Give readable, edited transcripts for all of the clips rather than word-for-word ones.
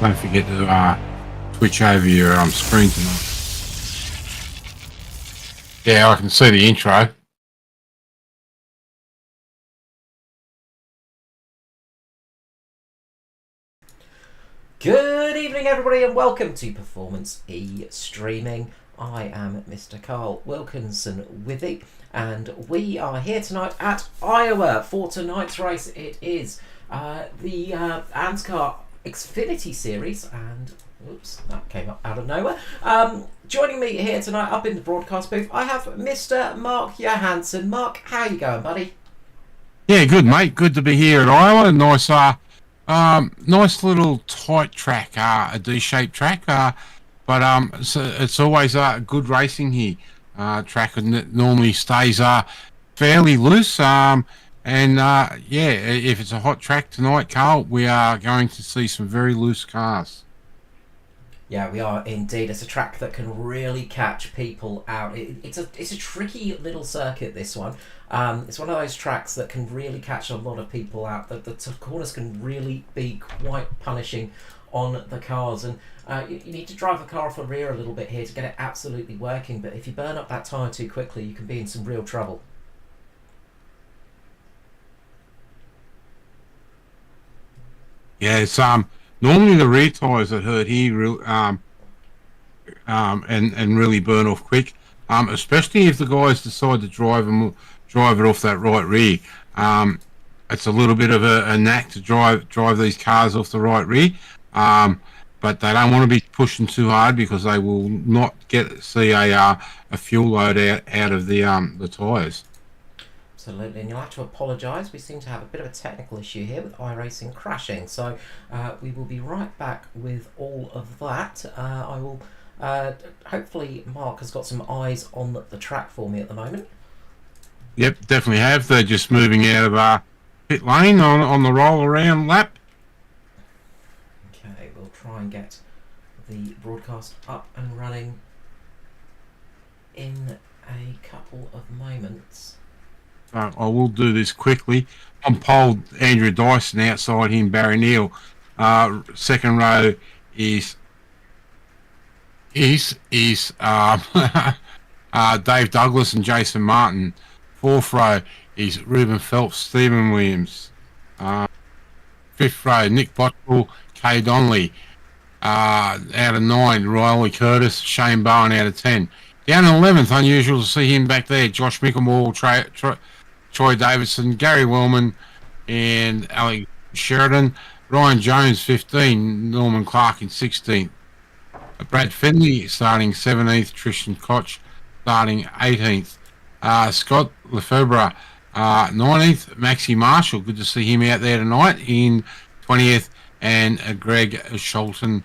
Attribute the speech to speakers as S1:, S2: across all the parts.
S1: Don't forget to switch over your screen tonight. Yeah, I can see the intro.
S2: Good evening, everybody, and welcome to Performance E Streaming. I am Mr. Carl Wilkinson Withy, and we are here tonight at Iowa for tonight's race. It is the ANZCAR X-Finity series, and oops, that came up out of nowhere. Joining me here tonight up in the broadcast booth, I have Mr. Mark Johansson. Mark, how you going, buddy?
S1: Yeah, good, mate. Good to be here at Iowa. Nice little tight track, a D-shaped track, but it's always good racing here. Track normally stays fairly loose, yeah, if it's a hot track tonight, Carl, we are going to see some very loose cars.
S2: Yeah, we are indeed. It's a track that can really catch people out. It's a tricky little circuit, this one. It's one of those tracks that can really catch a lot of people out. The corners can really be quite punishing on the cars, and you need to drive the car off the rear a little bit here to get it absolutely working. But if you burn up that tyre too quickly, you can be in some real trouble.
S1: Yeah, it's normally the rear tyres that hurt here, and really burn off quick. Especially if the guys decide to drive it off that right rear. It's a little bit of a knack to drive these cars off the right rear. But they don't want to be pushing too hard because they will not see a fuel load out of the tyres.
S2: Absolutely, and you'll have to apologise. We seem to have a bit of a technical issue here with iRacing crashing, so we will be right back with all of that. I will hopefully Mark has got some eyes on the track for me at the moment.
S1: Yep, definitely have. They're just moving out of pit lane on the roll around lap.
S2: Okay, we'll try and get the broadcast up and running in a couple of moments.
S1: I will do this quickly. On pole, Andrew Dyson. Outside him, Barry Neal. Second row is Dave Douglas and Jason Martin. Fourth row is Ruben Phelps, Stephen Williams. Fifth row, Nick Bottrell, Kay Donnelly. Out of 9, Riley Curtis, Shane Bowen out of 10. Down in 11th, unusual to see him back there. Josh Mickelmore, Troy Davidson, Gary Wellman, and Alex Sheridan. Ryan Jones, 15. Norman Clark in 16th. Brad Finley starting 17th. Tristan Koch starting 18th. Scott Lefebvre, 19th. Maxi Marshall, good to see him out there tonight in 20th. And Greg Scholten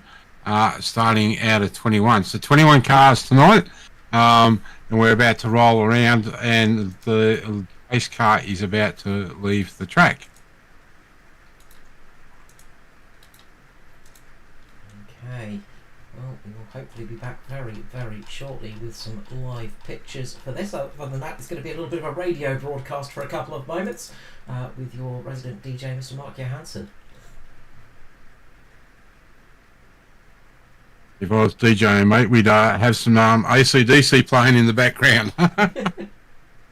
S1: starting out of 21. So 21 cars tonight. And we're about to roll around, and the race car is about to leave the track.
S2: Okay, well, we will hopefully be back very, very shortly with some live pictures for this. Other than that, it's going to be a little bit of a radio broadcast for a couple of moments with your resident DJ, Mr. Mark Johansson.
S1: If I was DJing, mate, we'd have some AC/DC playing in the background.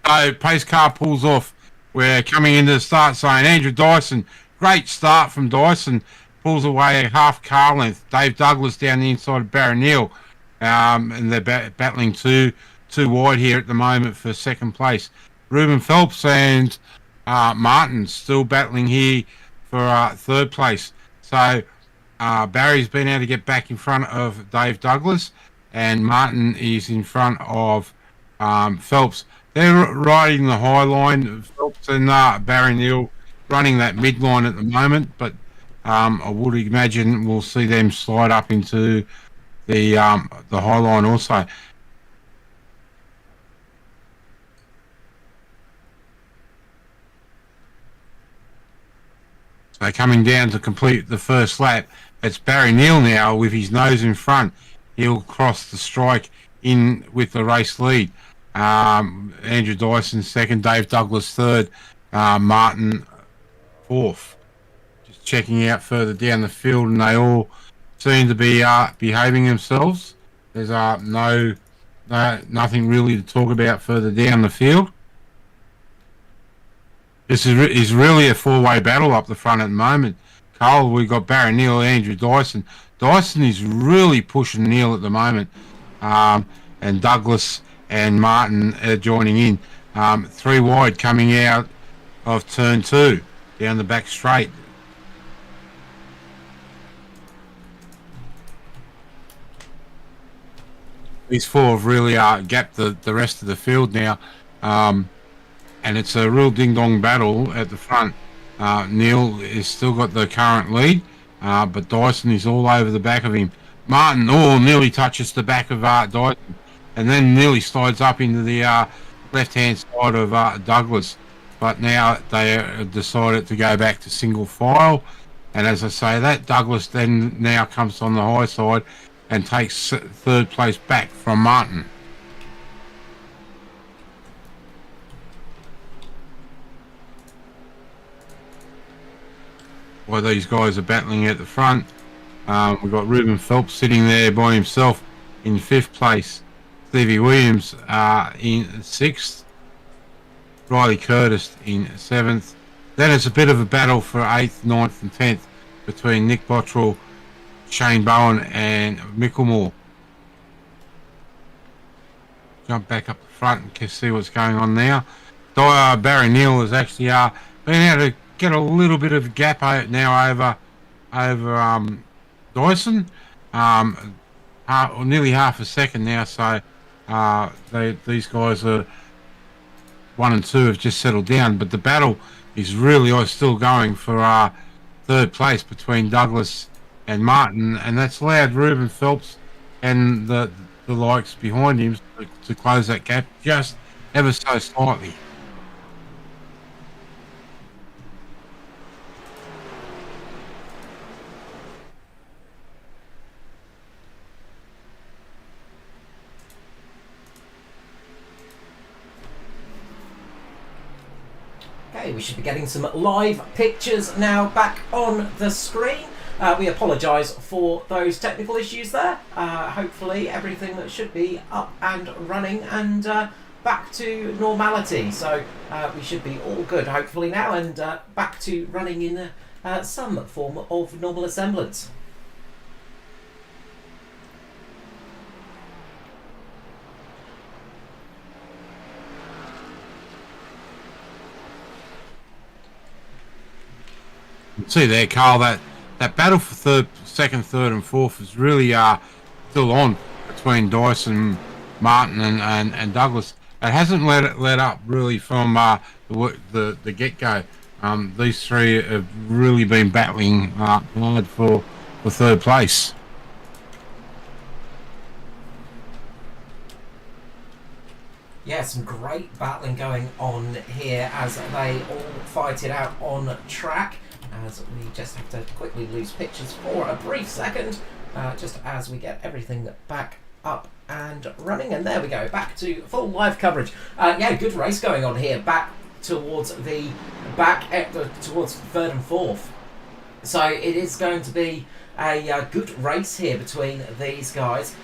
S1: So pace car pulls off. We're coming into the start saying Andrew Dyson, great start from Dyson, pulls away a half car length. Dave Douglas down the inside of Barry Neal, and they're battling too wide here at the moment for second place. Ruben Phelps and Martin still battling here for third place. So Barry's been able to get back in front of Dave Douglas, and Martin is in front of Phelps. They're riding the high line. Phelps and Barry Neal running that midline at the moment, but I would imagine we'll see them slide up into the high line also. So coming down to complete the first lap, it's Barry Neal now with his nose in front. He'll cross the strike in with the race lead. Andrew Dyson second, Dave Douglas third, Martin fourth. Just checking out further down the field, and they all seem to be behaving themselves. There's nothing really to talk about further down the field. This is really a four-way battle up the front at the moment. Carl, we've got Barry Neal, Andrew Dyson. Dyson is really pushing Neal at the moment, and Douglas and Martin are joining in. 3 wide coming out of turn 2 down the back straight. These 4 have really gapped the rest of the field now, and it's a real ding-dong battle at the front. Neal has still got the current lead, but Dyson is all over the back of him. Martin nearly touches the back of Dyson, and then nearly slides up into the left-hand side of Douglas. But now they have decided to go back to single file, and as I say that, Douglas then now comes on the high side and takes 3rd place back from Martin. While these guys are battling at the front, we've got Ruben Phelps sitting there by himself in 5th place. Stevie Williams in 6th. Riley Curtis in 7th. Then it's a bit of a battle for 8th, 9th and 10th between Nick Bottrell, Shane Bowen and Micklemore. Jump back up the front and can see what's going on now. Barry Neal has actually been able to get a little bit of gap now over Dyson, nearly half a second now. So these guys are 1 and 2 have just settled down, but the battle is really still going for 3rd place between Douglas and Martin, and that's allowed Ruben Phelps and the likes behind him to close that gap just ever so slightly.
S2: Okay, we should be getting some live pictures now back on the screen. We apologise for those technical issues there. Hopefully everything should be up and running and back to normality. So we should be all good hopefully now, and back to running in some form of normal semblance.
S1: See there, Carl, that battle for second, third and 4th is really still on between Dyson, Martin and Douglas. It hasn't let up really from the get-go. These 3 have really been battling hard for 3rd place.
S2: Yeah, some great battling going on here as they all fight it out on track. As we just have to quickly lose pictures for a brief second, just as we get everything back up and running. And there we go, back to full live coverage. Yeah, good race going on here, back towards towards 3rd and 4th. So it is going to be a good race here between these guys.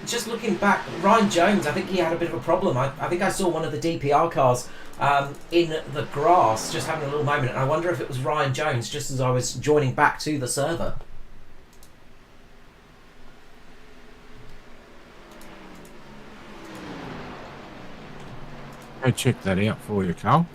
S2: Just looking back, Ryan Jones, I think he had a bit of a problem. I think I saw one of the DPR cars in the grass, just having a little moment, and I wonder if it was Ryan Jones just as I was joining back to the server.
S1: I'll check that out for you, Carl.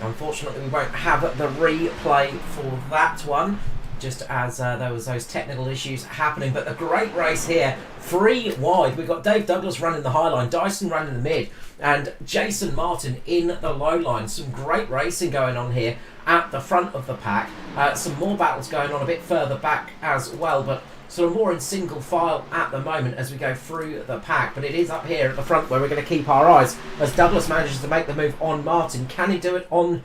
S2: Unfortunately, we won't have the replay for that one, just as there was those technical issues happening. But a great race here, 3 wide. We've got Dave Douglas running the high line, Dyson running the mid, and Jason Martin in the low line. Some great racing going on here at the front of the pack. Some more battles going on a bit further back as well, but sort of more in single file at the moment as we go through the pack. But it is up here at the front where we're going to keep our eyes as Douglas manages to make the move on Martin. Can he do it on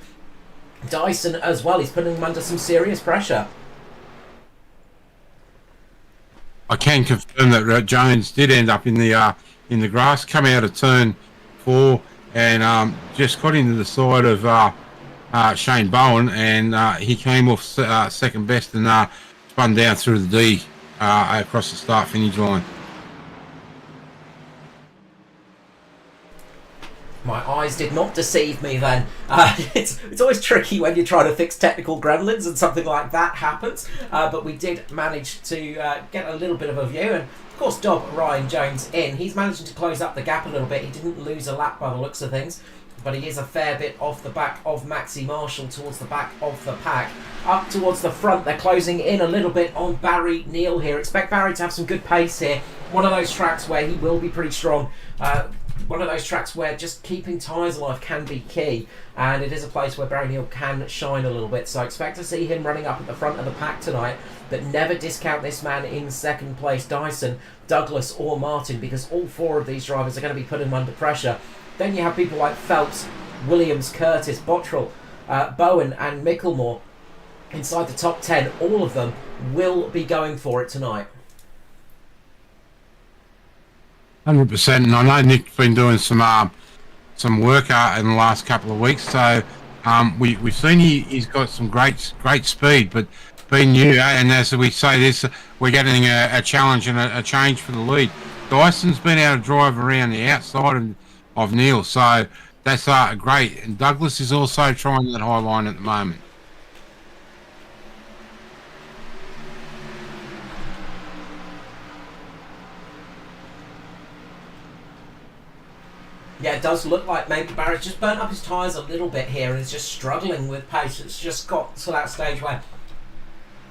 S2: Dyson as well? He's putting him under some serious pressure.
S1: I can confirm that Jones did end up in the grass, come out of turn 4 and just got into the side of Shane Bowen, and he came off second best and spun down through the D across the start finish line.
S2: My eyes did not deceive me then. It's always tricky when you're trying to fix technical gremlins and something like that happens. But we did manage to get a little bit of a view. And of course, Ryan Jones in. He's managing to close up the gap a little bit. He didn't lose a lap by the looks of things. But he is a fair bit off the back of Maxi Marshall towards the back of the pack. Up towards the front, they're closing in a little bit on Barry Neal here. Expect Barry to have some good pace here. One of those tracks where he will be pretty strong. One of those tracks where just keeping tyres alive can be key, and it is a place where Barry Neal can shine a little bit, so expect to see him running up at the front of the pack tonight, but never discount this man in second place, Dyson, Douglas or Martin, because all four of these drivers are going to be putting him under pressure. Then you have people like Phelps, Williams, Curtis, Bottrell, Bowen and Micklemore inside the top 10. All of them will be going for it tonight.
S1: 100%, and I know Nick's been doing some work in the last couple of weeks, so we've seen he's got some great speed, but being new, and as we say this, we're getting a challenge and a change for the lead. Dyson's been able to drive around the outside of Neil, so that's great, and Douglas is also trying that high line at the moment.
S2: Yeah, it does look like maybe Barry's just burnt up his tyres a little bit here and is just struggling with pace. It's just got to that stage where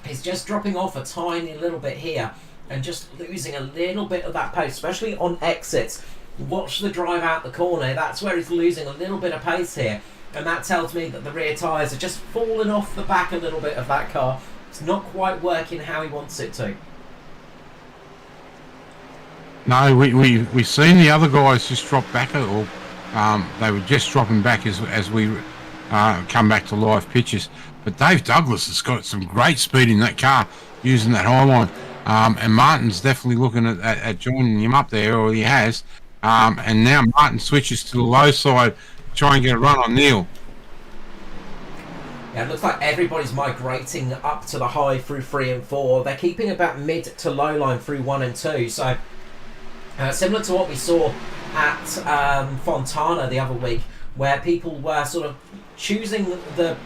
S2: he's just dropping off a tiny little bit here and just losing a little bit of that pace, especially on exits. Watch the drive out the corner. That's where he's losing a little bit of pace here. And that tells me that the rear tyres are just falling off the back a little bit of that car. It's not quite working how he wants it to.
S1: No, we've seen the other guys just drop back a little. They were just dropping back as we come back to live pictures. But Dave Douglas has got some great speed in that car using that high line. And Martin's definitely looking at joining him up there, or he has. And now Martin switches to the low side to try and get a run on Neil.
S2: Yeah, it looks like everybody's migrating up to the high through 3 and 4. They're keeping about mid to low line through 1 and 2. So similar to what we saw at Fontana the other week, where people were sort of choosing the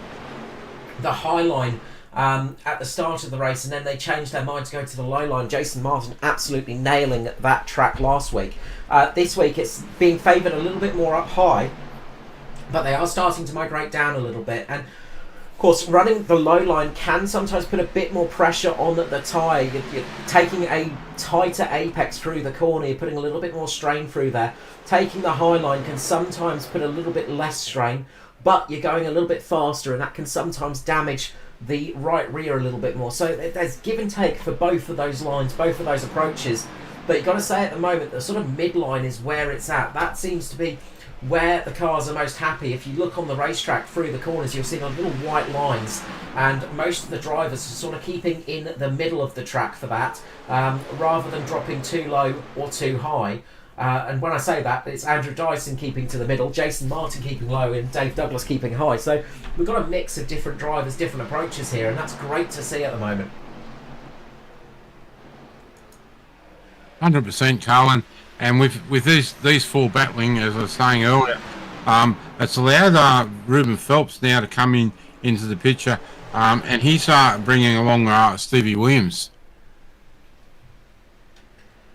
S2: high line at the start of the race, and then they changed their mind to go to the low line. Jason Martin absolutely nailing that track last week. This week it's being favoured a little bit more up high, but they are starting to migrate down a little bit. And of course, running the low line can sometimes put a bit more pressure on the tyre. You're taking a tighter apex through the corner, you're putting a little bit more strain through there. Taking the high line can sometimes put a little bit less strain, but you're going a little bit faster, and that can sometimes damage the right rear a little bit more. So there's give and take for both of those lines, both of those approaches. But you've got to say at the moment, the sort of midline is where it's at. That seems to be where the cars are most happy. If you look on the racetrack through the corners, you'll see the little white lines, and most of the drivers are sort of keeping in the middle of the track for that, rather than dropping too low or too high. And when I say that, it's Andrew Dyson keeping to the middle, Jason Martin keeping low, and Dave Douglas keeping high. So we've got a mix of different drivers, different approaches here, and that's great to see at the moment.
S1: 100%, Carlin. And with these four battling, as I was saying earlier, it's allowed Ruben Phelps now to come into the picture, and he's bringing along Stevie Williams.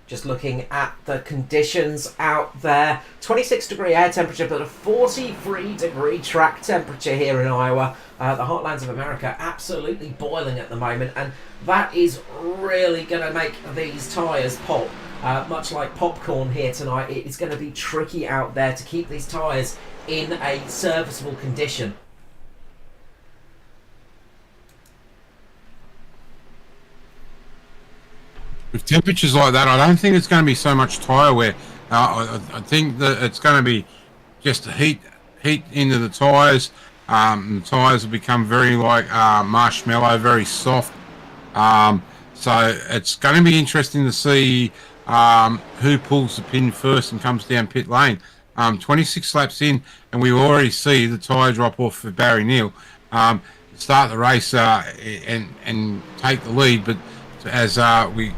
S2: Just looking at the conditions out there, 26 degree air temperature, but a 43 degree track temperature here in Iowa. The heartlands of America absolutely boiling at the moment, and that is really going to make these tyres pop. Much like popcorn here tonight, it is going to be tricky out there to keep these tyres in a serviceable condition.
S1: With temperatures like that, I don't think it's going to be so much tyre wear. I think that it's going to be just heat into the tyres. The tyres will become very like marshmallow, very soft. So it's going to be interesting to see who pulls the pin first and comes down pit lane. 26 laps in, and we already see the tyre drop off for Barry Neal. Start the race and take the lead, but as we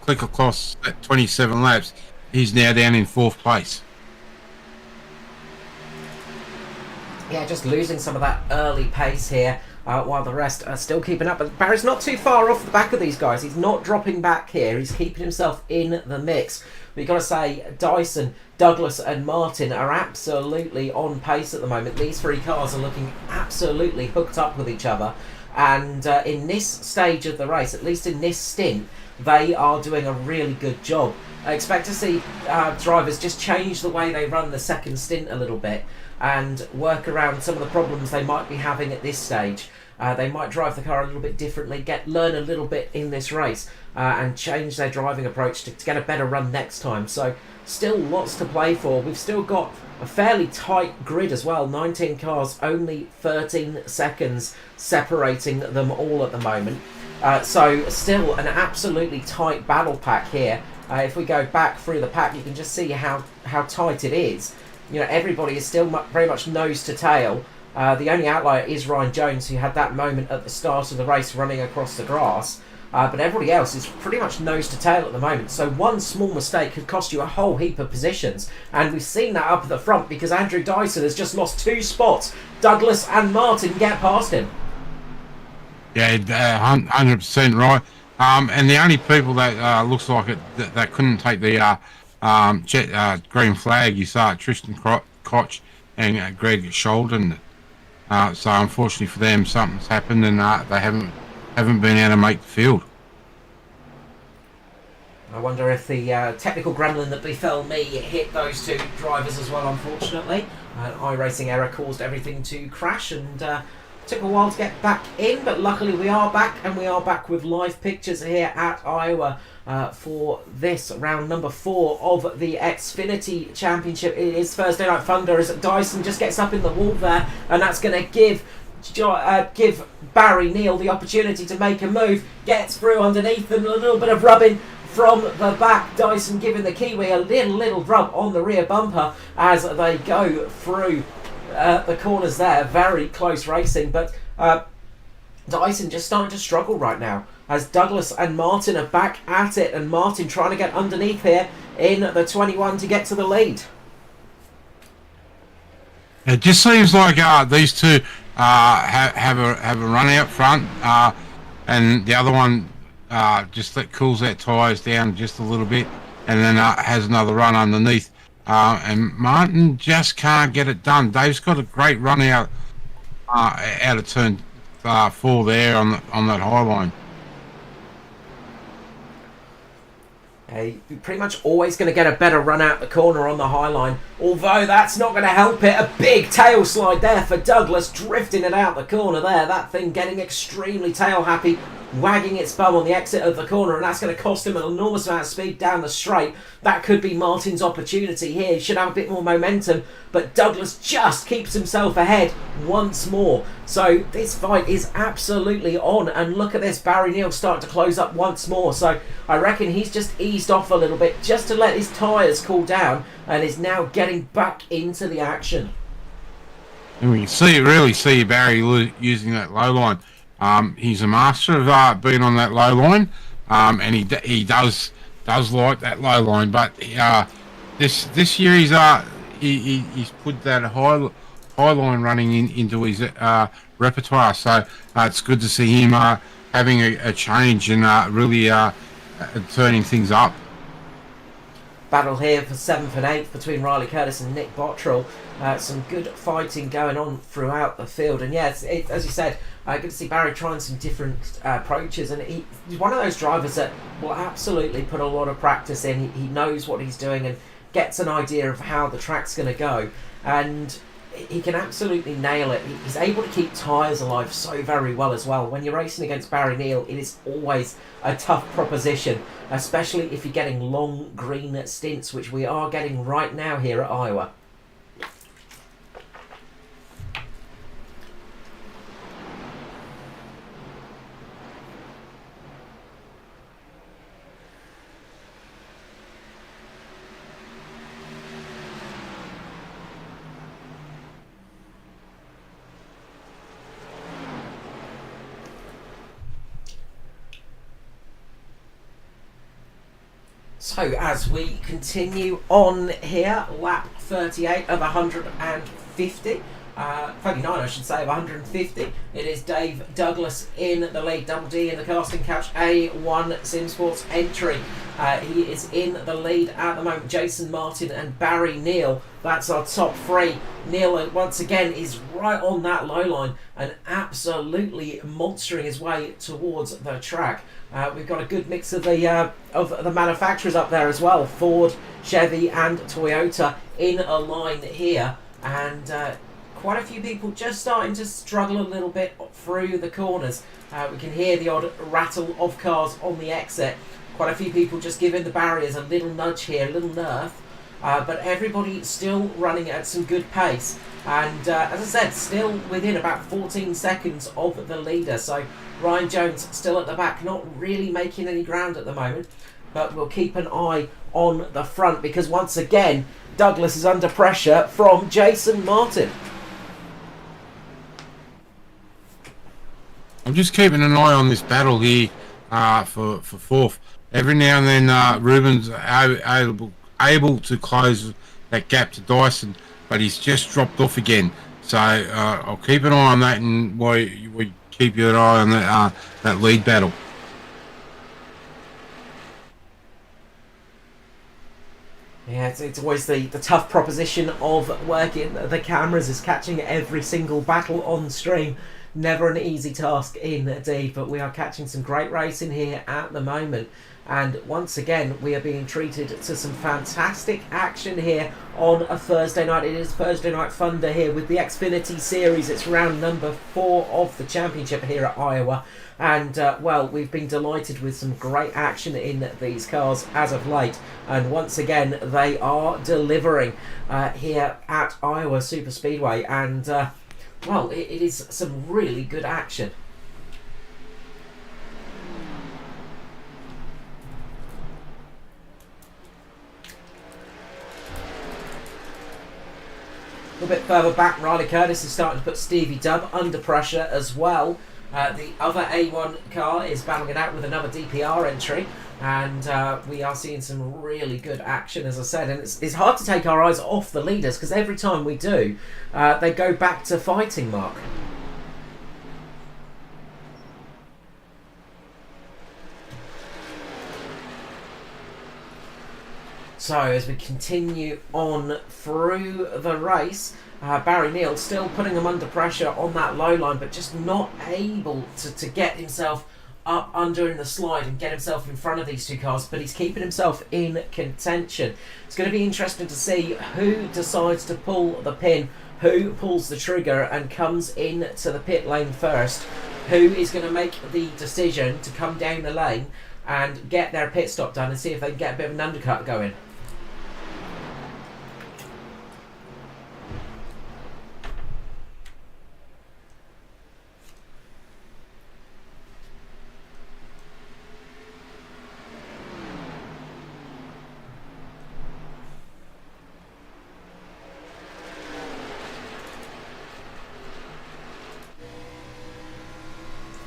S1: click across at 27 laps, he's now down in 4th place.
S2: Yeah, just losing some of that early pace here, while the rest are still keeping up. But Barry's not too far off the back of these guys. He's not dropping back here. He's keeping himself in the mix. But you've got to say, Dyson, Douglas and Martin are absolutely on pace at the moment. These three cars are looking absolutely hooked up with each other. And in this stage of the race, at least in this stint, they are doing a really good job. I expect to see drivers just change the way they run the second stint a little bit and work around some of the problems they might be having at this stage. They might drive the car a little bit differently, learn a little bit in this race, and change their driving approach to get a better run next time. So still lots to play for. We've still got a fairly tight grid as well. 19 cars, only 13 seconds separating them all at the moment. So still an absolutely tight battle pack here. If we go back through the pack, you can just see how tight it is. You know, everybody is still very much nose to tail. The only outlier is Ryan Jones, who had that moment at the start of the race running across the grass. But everybody else is pretty much nose to tail at the moment. So one small mistake could cost you a whole heap of positions. And we've seen that up at the front because Andrew Dyson has just lost 2 spots. Douglas and Martin get past him.
S1: Yeah, 100% right. And the only people that looks like it that couldn't take the green flag, you saw Tristan Koch and Greg Sholden. So unfortunately for them, something's happened and they haven't been able to make the field.
S2: I wonder if the technical gremlin that befell me hit those 2 drivers as well, unfortunately. An iRacing error caused everything to crash and took a while to get back in, but luckily we are back, and we are back with live pictures here at Iowa for this round number 4 of the X-Finity Championship. It is Thursday Night Thunder as Dyson just gets up in the wall there, and that's going to give Barry Neal the opportunity to make a move. Gets through underneath them, a little bit of rubbing from the back. Dyson giving the Kiwi a little rub on the rear bumper as they go through the corners there. Very close racing, but Dyson just starting to struggle right now as Douglas and Martin are back at it, and Martin trying to get underneath here in the 21 to get to the lead.
S1: It just seems like these two have a run out front, and the other one just cools their tyres down just a little bit, and then has another run underneath. And Martin just can't get it done. Dave's got a great run out of turn 4 there on that high line.
S2: You're pretty much always going to get a better run out the corner on the high line, although that's not going to help it. A big tail slide there for Douglas, drifting it out the corner there. That thing getting extremely tail happy, wagging its bum on the exit of the corner, and that's going to cost him an enormous amount of speed down the straight. That could be Martin's opportunity here. He should have a bit more momentum, but Douglas just keeps himself ahead once more. So this fight is absolutely on, and look at this, Barry Neal starting to close up once more. So I reckon he's just eased off a little bit just to let his tyres cool down, and is now getting back into the action.
S1: And we can really see Barry using that low line. He's a master of being on that low line, and he does like that low line. But this year he's put that high line running into his repertoire. So it's good to see him having a change and really turning things up.
S2: Battle here for 7th and 8th between Riley Curtis and Nick Bottrell. Some good fighting going on throughout the field, and yeah, as you said, good to see Barry trying some different approaches, and he's one of those drivers that will absolutely put a lot of practice in. He knows what he's doing and gets an idea of how the track's going to go, and he can absolutely nail it. He's able to keep tyres alive so very well as well. When you're racing against Barry Neal, it is always a tough proposition, especially if you're getting long green stints, which we are getting right now here at Iowa. So as we continue on here, lap 38 of 150, 39 I should say, of 150, it is Dave Douglas in the lead, Double D in the casting couch, A1 Sim Sports entry. He is in the lead at the moment. Jason Martin and Barry Neal, that's our top three. Neal once again is right on that low line and absolutely monstering his way towards the track. We've got a good mix of the manufacturers up there as well. Ford, Chevy and Toyota in a line here, and quite a few people just starting to struggle a little bit through the corners. We can hear the odd rattle of cars on the exit. Quite a few people just giving the barriers a little nudge here, a little nerf. But everybody still running at some good pace. And as I said, still within about 14 seconds of the leader. So Ryan Jones still at the back, not really making any ground at the moment. But we'll keep an eye on the front because once again, Douglas is under pressure from Jason Martin.
S1: I'm just keeping an eye on this battle here for fourth. Every now and then Ruben's able to close that gap to Dyson, but he's just dropped off again. So I'll keep an eye on that, and we keep your eye on that lead battle.
S2: Yeah, it's always the tough proposition of working the cameras, is catching every single battle on stream. Never an easy task indeed, but we are catching some great racing here at the moment. And once again, we are being treated to some fantastic action here on a Thursday night. It is Thursday Night Thunder here with the X-Finity series. It's round number 4 of the championship here at Iowa. And, well, we've been delighted with some great action in these cars as of late. And once again, they are delivering here at Iowa Super Speedway. And, well, it is some really good action. A little bit further back, Riley Curtis is starting to put Stevie Dubb under pressure as well. The other A1 car is battling it out with another DPR entry, and we are seeing some really good action, as I said. And it's hard to take our eyes off the leaders because every time we do, they go back to fighting, Mark. So as we continue on through the race, Barry Neal still putting him under pressure on that low line, but just not able to get himself up under in the slide and get himself in front of these two cars, but he's keeping himself in contention. It's going to be interesting to see who decides to pull the pin, who pulls the trigger and comes into the pit lane first, who is going to make the decision to come down the lane and get their pit stop done and see if they can get a bit of an undercut going.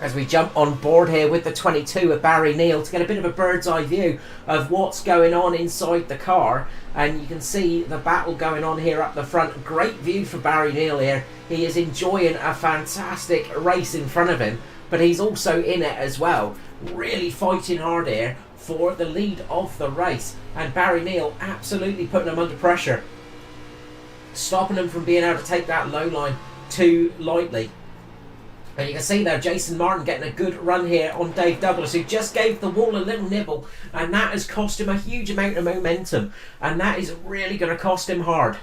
S2: As we jump on board here with the 22 of Barry Neal to get a bit of a bird's eye view of what's going on inside the car. And you can see the battle going on here up the front. Great view for Barry Neal here. He is enjoying a fantastic race in front of him, but he's also in it as well. Really fighting hard here for the lead of the race. And Barry Neal absolutely putting him under pressure, stopping him from being able to take that low line too lightly. And you can see there Jason Martin getting a good run here on Dave Douglas, who just gave the wall a little nibble, and that has cost him a huge amount of momentum, and that is really going to cost him hard.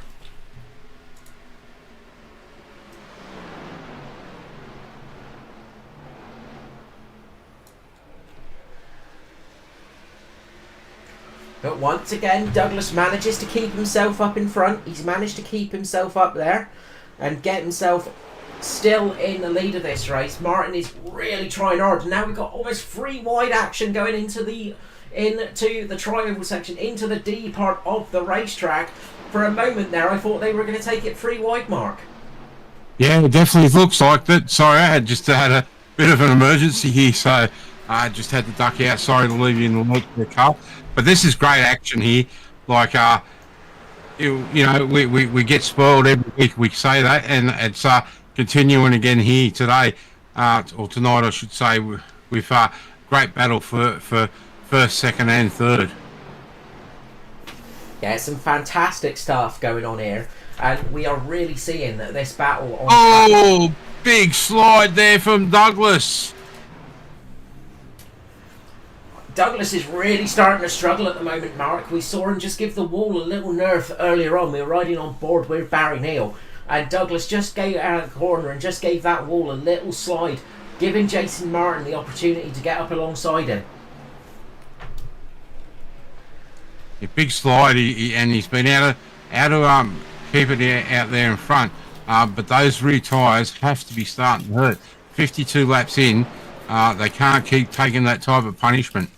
S2: But once again, Douglas manages to keep himself up in front. He's managed to keep himself up there and get himself still in the lead of this race. Martin is really trying hard. Now we've got almost 3 wide action going into the tri-oval section, into the D part of the racetrack. For a moment there, I thought they were going to take it 3 wide, Mark.
S1: Yeah, it definitely looks like that. Sorry, I had a bit of an emergency here, so Just had to duck out. Sorry to leave you in the leak there, Carl. But this is great action here. Like, we get spoiled every week. We say that, and it's continuing again here today, or tonight, I should say, with great battle for first, second, and third.
S2: Yeah, some fantastic stuff going on here, and we are really seeing that this battle on.
S1: Oh, big slide there from Douglas.
S2: Douglas is really starting to struggle at the moment, Mark. We saw him just give the wall a little nerf earlier on. We were riding on board with Barry Neal, and Douglas just gave out of the corner and just gave that wall a little slide, giving Jason Martin the opportunity to get up alongside him.
S1: A big slide, and he's been able to keep it out there in front. But those rear tyres have to be starting to hurt. 52 laps in, they can't keep taking that type of punishment.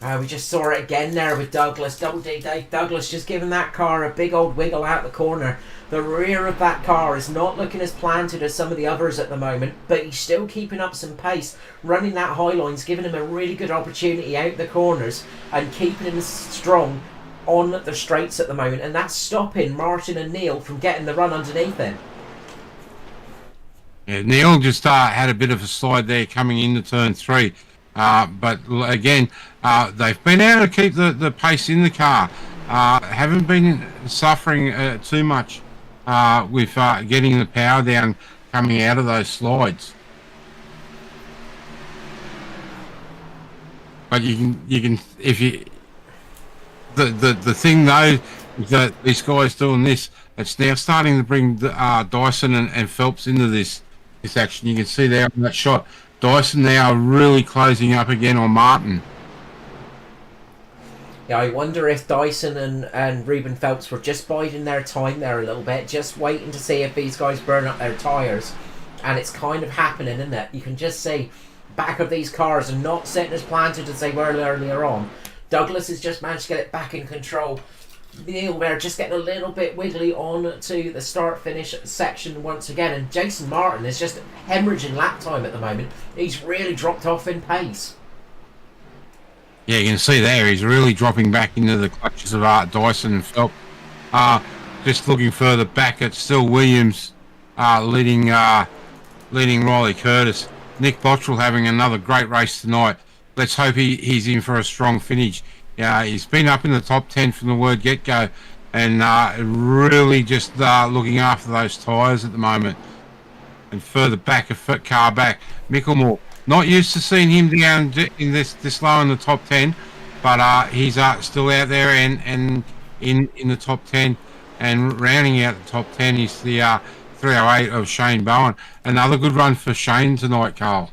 S2: We just saw it again there with Douglas. Double D Dave Douglas just giving that car a big old wiggle out the corner. The rear of that car is not looking as planted as some of the others at the moment, but he's still keeping up some pace. Running that high line's giving him a really good opportunity out the corners and keeping him strong on the straights at the moment, and that's stopping Martin and Neil from getting the run underneath him.
S1: Yeah, Neil just had a bit of a slide there coming into turn 3. But again, they've been able to keep the pace in the car. Haven't been suffering too much with getting the power down coming out of those slides. But you can if you the thing though is that these guys doing this, it's now starting to bring Dyson and Phelps into this action. You can see there on that shot. Dyson now really closing up again on Martin.
S2: Yeah, I wonder if Dyson and Ruben Phelps were just biding their time there a little bit, just waiting to see if these guys burn up their tyres. And it's kind of happening, isn't it? You can just see back of these cars are not sitting as planted as they were earlier on. Douglas has just managed to get it back in control. Neil there just getting a little bit wiggly on to the start-finish section once again, and Jason Martin is just hemorrhaging lap time at the moment. He's really dropped off in pace.
S1: Yeah, you can see there he's really dropping back into the clutches of Dyson and Phelps. Just looking further back, it's still Williams leading Riley Curtis. Nick Bottrell having another great race tonight. Let's hope he's in for a strong finish. Yeah, he's been up in the top 10 from the word get-go, and really just looking after those tyres at the moment. And further back, a foot car back, Micklemore. Not used to seeing him down in this low in the top 10, but he's still out there and in the top 10. And rounding out the top 10 is the 308 of Shane Bowen. Another good run for Shane tonight, Carl.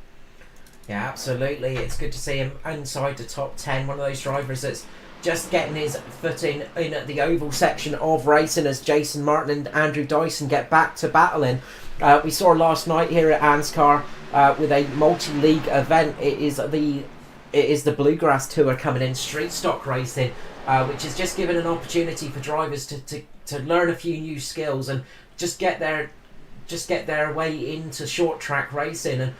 S2: Yeah, absolutely. It's good to see him inside the top 10. One of those drivers that's just getting his foot in the oval section of racing as Jason Martin and Andrew Dyson get back to battling. We saw last night here at ANZCAR with a multi-league event. It is the Bluegrass Tour coming in, street stock racing, which is just giving an opportunity for drivers to learn a few new skills and just get their way into short track racing. And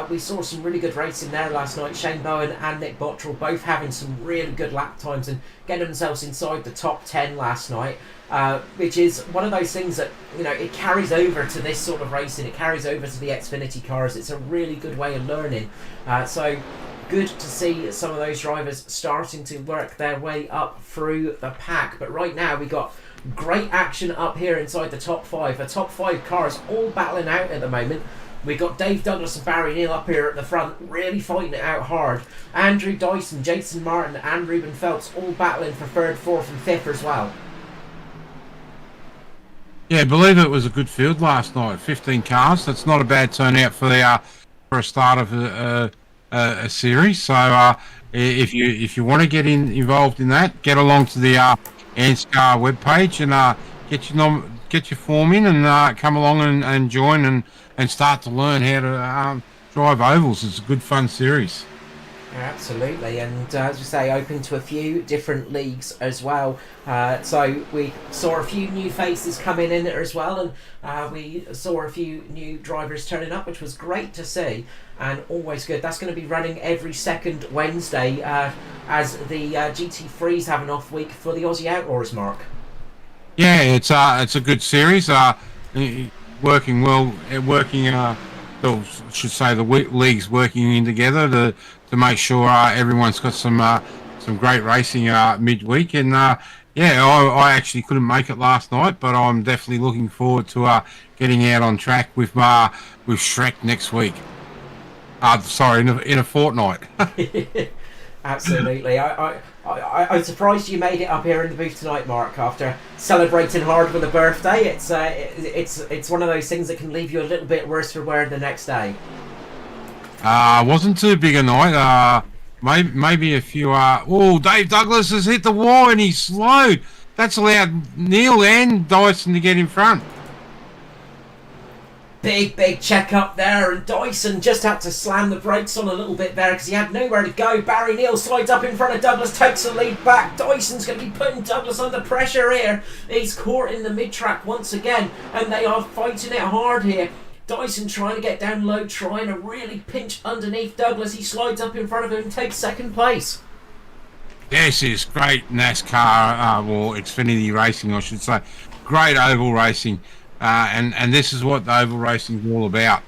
S2: we saw some really good racing there last night. Shane Bowen and Nick Bottrell both having some really good lap times and getting themselves inside the top 10 last night, which is one of those things that, it carries over to this sort of racing. It carries over to the X-Finity cars. It's a really good way of learning. So good to see some of those drivers starting to work their way up through the pack. But right now we got great action up here inside the top 5. The top 5 cars all battling out at the moment. We've got Dave Douglas and Barry Neal up here at the front, really fighting it out hard. Andrew Dyson, Jason Martin and Ruben Phelps all battling for 3rd, 4th and 5th as well.
S1: Yeah, I believe it was a good field last night. 15 cars. That's not a bad turnout for a start of a series. So if you want to get involved in that, get along to the ANZCAR webpage and get your form in and come along and join and start to learn how to drive ovals. It's a good fun series.
S2: Absolutely, and as you say, open to a few different leagues as well. So we saw a few new faces coming in there as well, and we saw a few new drivers turning up, which was great to see, and always good. That's going to be running every second Wednesday, as the GT3s have an off week for the Aussie Outlaws, Mark.
S1: Yeah, it's a good series. Working well, I should say the leagues working in together to make sure everyone's got some great racing midweek. And I actually couldn't make it last night, but I'm definitely looking forward to getting out on track with Shrek next week. Sorry, in a fortnight.
S2: Absolutely. I'm surprised you made it up here in the booth tonight, Mark, after celebrating hard with a birthday. It's one of those things that can leave you a little bit worse for wear the next day.
S1: Wasn't too big a night. Maybe a few. Dave Douglas has hit the wall and he's slowed. That's allowed Neil and Dyson to get in front.
S2: Big check up there, and Dyson just had to slam the brakes on a little bit there because he had nowhere to go. Barry Neal slides up in front of Douglas, takes the lead back. Dyson's going to be putting Douglas under pressure here. He's caught in the mid-track once again, and they are fighting it hard here. Dyson trying to get down low, trying to really pinch underneath Douglas. He slides up in front of him and takes second place.
S1: This is great NASCAR, or Xfinity racing, I should say. Great oval racing. And this is what the oval racing is all about.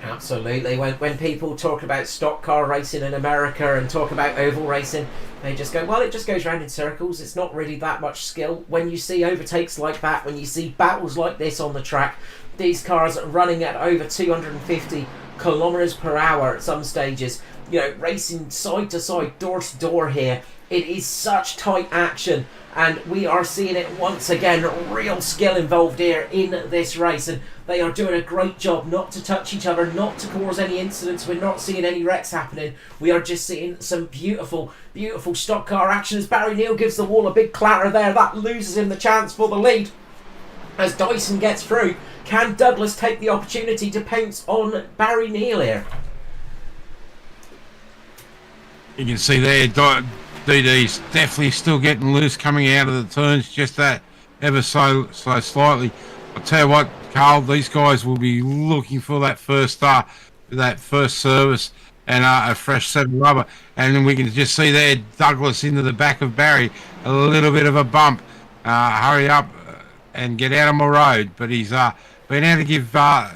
S2: Absolutely. When people talk about stock car racing in America and talk about oval racing, they just go, well, it just goes round in circles. It's not really that much skill. When you see overtakes like that, when you see battles like this on the track, these cars are running at over 250 kilometers per hour at some stages, racing side to side, door to door here. It is such tight action, and we are seeing it once again. Real skill involved here in this race, and they are doing a great job not to touch each other, not to cause any incidents. We're not seeing any wrecks happening. We are just seeing some beautiful stock car action as Barry Neal gives the wall a big clatter there. That loses him the chance for the lead as Dyson gets through. Can Douglas take the opportunity to pounce on Barry Neal here?
S1: You can see there, DD's definitely still getting loose coming out of the turns, just that ever so slightly. I'll tell you what, Carl, these guys will be looking for that first service and a fresh set of rubber. And then we can just see there Douglas into the back of Barry, a little bit of a bump. Hurry up and get out of my road. But he's been able to give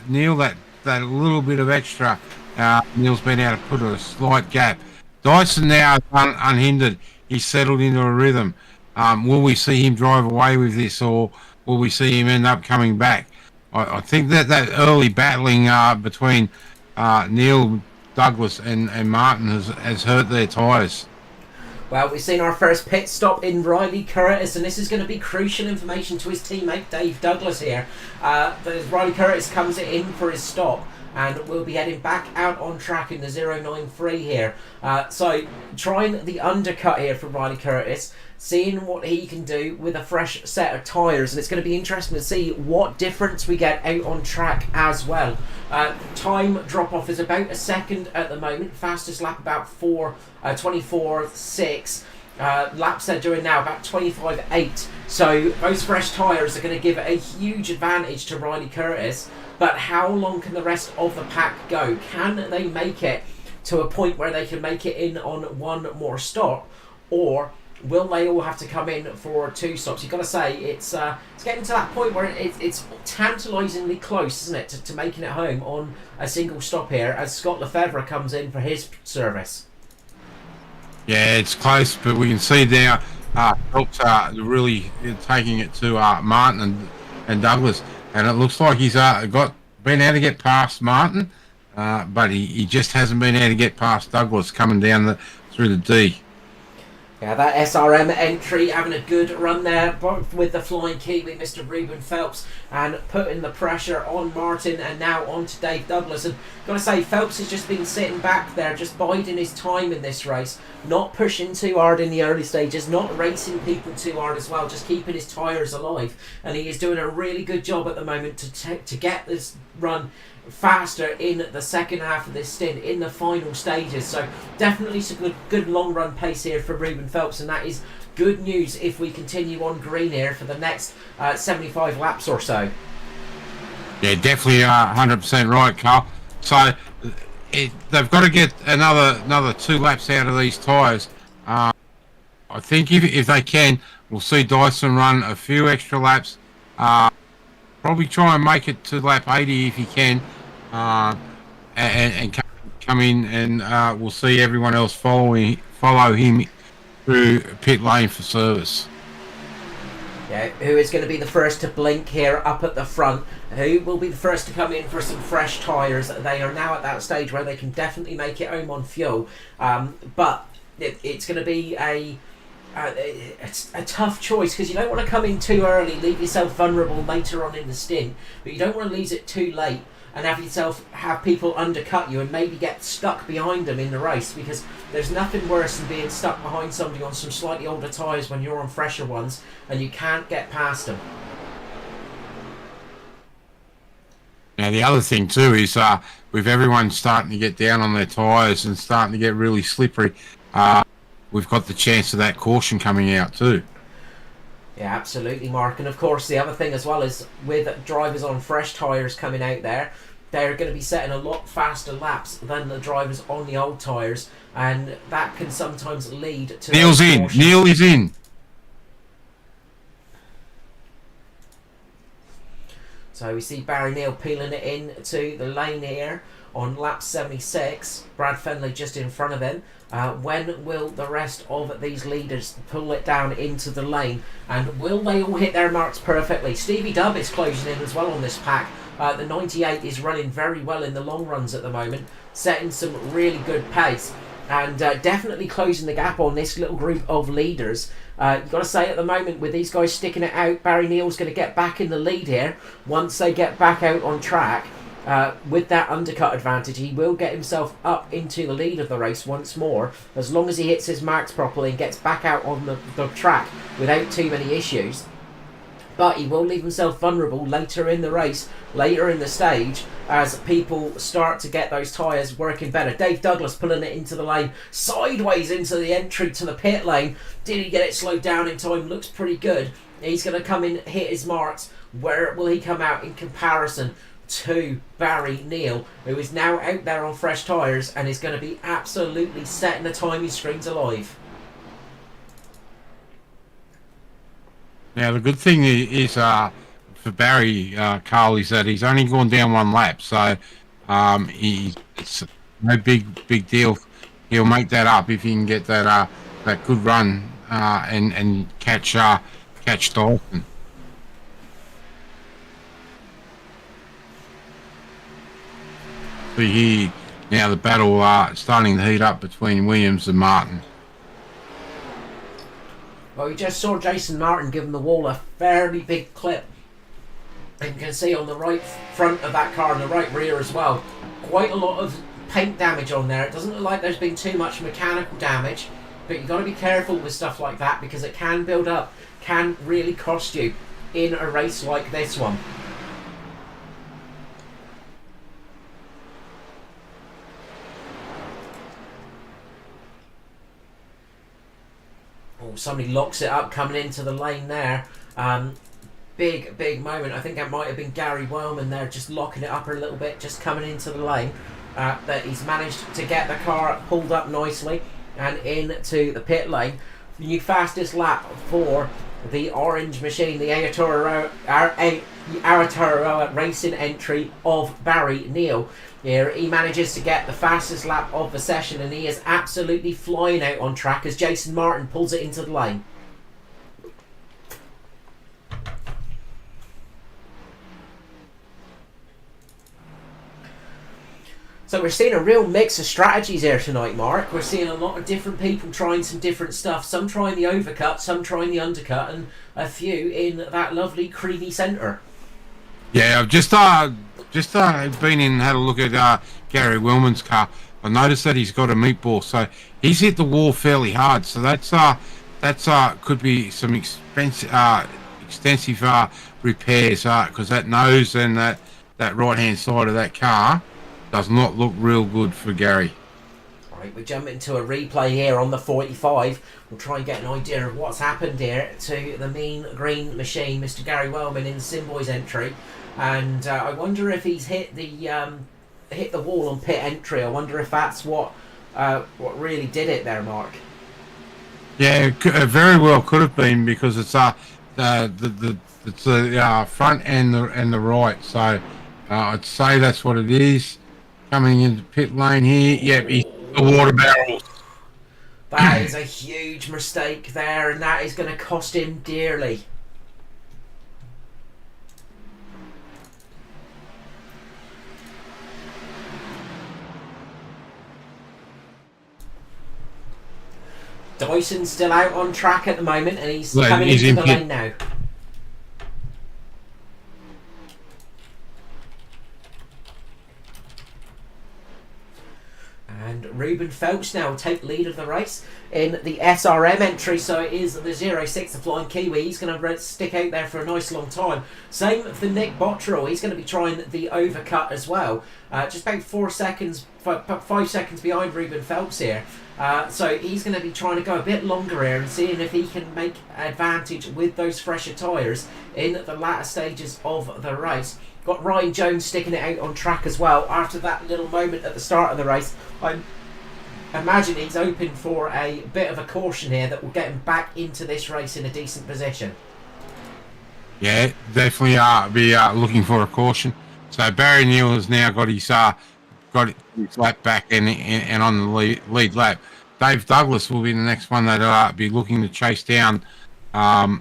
S1: Neil that little bit of extra. Neil's been able to put a slight gap. Dyson now is unhindered. He's settled into a rhythm. Will we see him drive away with this, or will we see him end up coming back? I think that early battling between Neil, Douglas and Martin has hurt their tyres.
S2: Well, we've seen our first pit stop in Riley Curtis, and this is going to be crucial information to his teammate Dave Douglas here. Riley Curtis comes in for his stop, and we'll be heading back out on track in the 093 here. So trying the undercut here from Riley Curtis, seeing what he can do with a fresh set of tyres, and it's going to be interesting to see what difference we get out on track as well. Time drop off is about a second at the moment. Fastest lap about 24.6. Laps they're doing now about 25.8. So those fresh tyres are going to give a huge advantage to Riley Curtis. But how long can the rest of the pack go? Can they make it to a point where they can make it in on one more stop, or will they all have to come in for two stops? You've got to say it's getting to that point where it's tantalisingly close, isn't it, to making it home on a single stop here as Scott Lefevre comes in for his service.
S1: Yeah, it's close, but we can see now Phelps really taking it to Martin and Douglas. And it looks like he's been able to get past Martin, but he just hasn't been able to get past Douglas coming down through the D.
S2: Yeah, that SRM entry having a good run there, both with the flying Kiwi, Mr. Ruben Phelps, and putting the pressure on Martin and now on to Dave Douglas. And got to say, Phelps has just been sitting back there, just biding his time in this race, not pushing too hard in the early stages, not racing people too hard as well, just keeping his tyres alive. And he is doing a really good job at the moment to get this run faster in the second half of this stint, in the final stages. So definitely some good long run pace here for Ruben Phelps, and that is good news if we continue on green here for the next 75 laps or so.
S1: Yeah, definitely 100% right, Carl. So they've got to get another 2 laps out of these tyres. I think if they can, we'll see Dyson run a few extra laps. Probably try and make it to lap 80 if he can, and come in, and we'll see everyone else follow him through pit lane for service.
S2: Yeah, who is going to be the first to blink here up at the front? Who will be the first to come in for some fresh tyres? They are now at that stage where they can definitely make it home on fuel, but it's going to be a tough choice, because you don't want to come in too early, leave yourself vulnerable later on in the stint, but you don't want to lose it too late and have people undercut you and maybe get stuck behind them in the race, because there's nothing worse than being stuck behind somebody on some slightly older tyres when you're on fresher ones and you can't get past them.
S1: Now the other thing too is with everyone starting to get down on their tyres and starting to get really slippery, we've got the chance of that caution coming out too.
S2: Yeah, absolutely, Mark. And of course, the other thing as well is with drivers on fresh tyres coming out there, they're going to be setting a lot faster laps than the drivers on the old tyres, and that can sometimes lead to...
S1: Neil is in.
S2: So we see Barry Neal peeling it into the lane here on lap 76. Brad Fenley just in front of him. When will the rest of these leaders pull it down into the lane, and will they all hit their marks perfectly? Stevie Dubb is closing in as well on this pack. The 98 is running very well in the long runs at the moment, setting some really good pace, and definitely closing the gap on this little group of leaders. You've got to say, at the moment, with these guys sticking it out, Barry Neal's going to get back in the lead here once they get back out on track. With that undercut advantage, he will get himself up into the lead of the race once more, as long as he hits his marks properly and gets back out on the track without too many issues. But he will leave himself vulnerable later in the race, later in the stage, as people start to get those tyres working better. Dave Douglas pulling it into the lane, sideways into the entry to the pit lane. Did he get it slowed down in time? Looks pretty good. He's going to come in, hit his marks. Where will he come out in comparison to Barry Neal, who is now out there on fresh tyres and is going to be absolutely setting the timing screens alive?
S1: Now the good thing is for Barry, Carl, is that he's only gone down 1 lap, so it's no big deal. He'll make that up if he can get that good run and catch Dalton. See here now the battle starting to heat up between Williams and Martin.
S2: Well, we just saw Jason Martin giving the wall a fairly big clip. And you can see on the right front of that car and the right rear as well, quite a lot of paint damage on there. It doesn't look like there's been too much mechanical damage, but you've got to be careful with stuff like that, because it can build up, can really cost you in a race like this one. Oh, somebody locks it up coming into the lane there. Big moment. I think that might have been Gary Wellman there, just locking it up a little bit, just coming into the lane. That he's managed to get the car pulled up nicely and into the pit lane. The new fastest lap for the orange machine, the Aotearoa Racing entry of Barry Neal. Here he manages to get the fastest lap of the session, and he is absolutely flying out on track as Jason Martin pulls it into the lane. So we're seeing a real mix of strategies here tonight, Mark. We're seeing a lot of different people trying some different stuff. Some trying the overcut, some trying the undercut, and a few in that lovely creamy centre.
S1: Yeah, I've just been in and had a look at Gary Wellman's car. I noticed that he's got a meatball, so he's hit the wall fairly hard. So that's could be some extensive repairs, because that nose and that that right-hand side of that car does not look real good for Gary.
S2: Right, we're jumping to a replay here on the 45. We'll try and get an idea of what's happened here to the mean green machine, Mr. Gary Wellman, in the Simboys entry. And I wonder if he's hit the wall on pit entry. I wonder if that's what really did it there, Mark.
S1: Yeah, it very well could have been, because it's the front and the right. So I'd say that's what it is. Coming into pit lane here. Yep, he's the water barrels.
S2: That is a huge mistake there, and that is going to cost him dearly. Dyson's still out on track at the moment, and he's coming into the lane now. And Ruben Phelps now will take lead of the race in the SRM entry. So it is the 06, the Flying Kiwi. He's going to stick out there for a nice long time. Same for Nick Botterill. He's going to be trying the overcut as well. Just about 5 seconds behind Ruben Phelps here. So he's going to be trying to go a bit longer here and seeing if he can make advantage with those fresher tyres in the latter stages of the race. Got Ryan Jones sticking it out on track as well. After that little moment at the start of the race, I imagine he's open for a bit of a caution here that will get him back into this race in a decent position.
S1: Yeah, definitely be looking for a caution. So Barry Neal has now got his lap back and on the lead lap. Dave Douglas will be the next one that be looking to chase down. The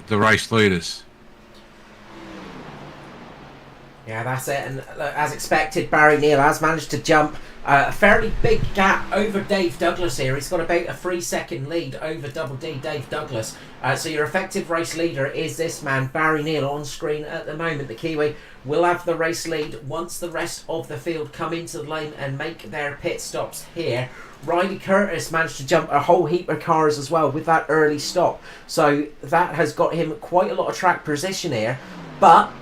S1: race leaders.
S2: Yeah, that's it. And as expected, Barry Neal has managed to jump a fairly big gap over Dave Douglas here. He's got about a 3-second lead over Double D, Dave Douglas. So your effective race leader is this man, Barry Neal, on screen at the moment. The Kiwi will have the race lead once the rest of the field come into the lane and make their pit stops here. Riley Curtis managed to jump a whole heap of cars as well with that early stop. So that has got him quite a lot of track position here. But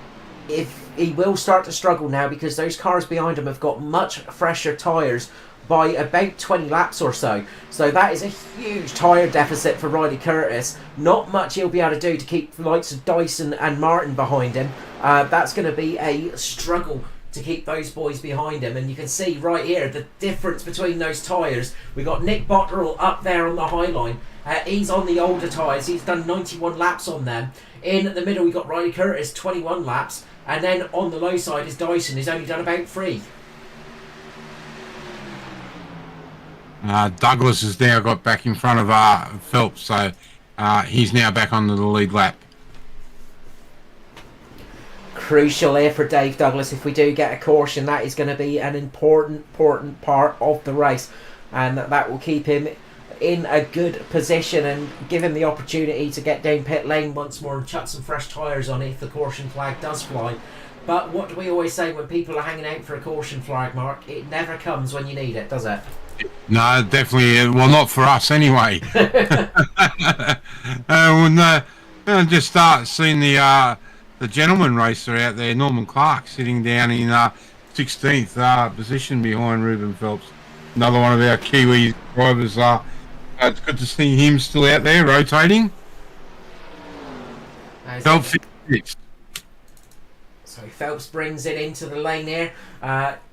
S2: if he will start to struggle now, because those cars behind him have got much fresher tyres by about 20 laps or so. So that is a huge tyre deficit for Riley Curtis. Not much he'll be able to do to keep the likes of Dyson and Martin behind him. That's going to be a struggle to keep those boys behind him. And you can see right here the difference between those tyres. We've got Nick Botterill up there on the high line. He's on the older tyres. He's done 91 laps on them. In the middle, we've got Riley Curtis, 21 laps. And then on the low side is Dyson, who's only done about 3.
S1: Douglas has now got back in front of Phelps, so he's now back onto the lead lap.
S2: Crucial here for Dave Douglas. If we do get a caution, that is going to be an important part of the race, and that will keep him in a good position and give him the opportunity to get down pit lane once more and chuck some fresh tyres on if the caution flag does fly. But what do we always say when people are hanging out for a caution flag, Mark? It never comes when you need it, does it?
S1: No, definitely. Well, not for us anyway. When just start seeing the gentleman racer out there, Norman Clark, sitting down in 16th position behind Ruben Phelps. Another one of our Kiwi drivers. It's good to see him still out there rotating. Phelps.
S2: So Phelps brings it into the lane here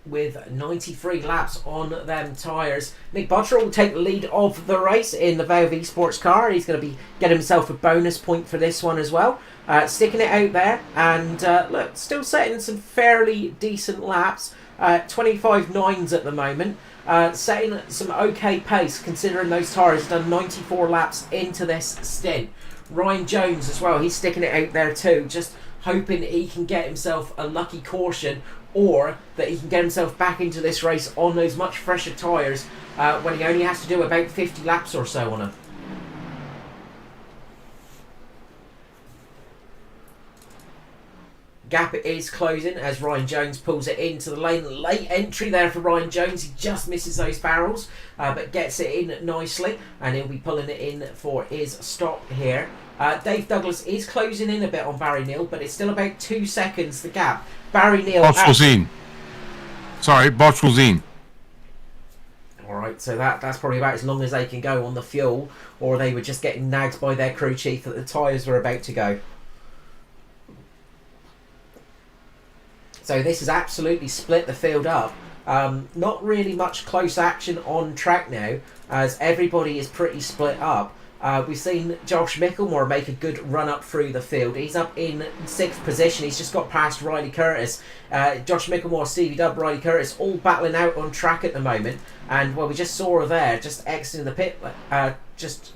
S2: with 93 laps on them tyres. Nick Botterill will take the lead of the race in the Valve Esports car. He's going to be getting himself a bonus point for this one as well. Sticking it out there, and look, still setting some fairly decent laps. 25.9s at the moment. Setting some okay pace considering those tyres have done 94 laps into this stint. Ryan Jones as well, he's sticking it out there too, just hoping he can get himself a lucky caution, or that he can get himself back into this race on those much fresher tyres when he only has to do about 50 laps or so on them. Gap is closing as Ryan Jones pulls it into the lane. Late entry there for Ryan Jones. He just misses those barrels, but gets it in nicely, and he'll be pulling it in for his stop here. Dave Douglas is closing in a bit on Barry Neal, but it's still about 2 seconds the gap. Barry Neal...
S1: Bottrell's in. Sorry, Bottrell's in.
S2: Alright, so that's probably about as long as they can go on the fuel, or they were just getting nagged by their crew chief that the tyres were about to go. So this has absolutely split the field up. Not really much close action on track now, as everybody is pretty split up. We've seen Josh Micklemore make a good run up through the field. He's up in 6th position. He's just got past Riley Curtis. Josh Micklemore, Stevie Dubb, Riley Curtis all battling out on track at the moment. And well, we just saw her there, just exiting the pit, just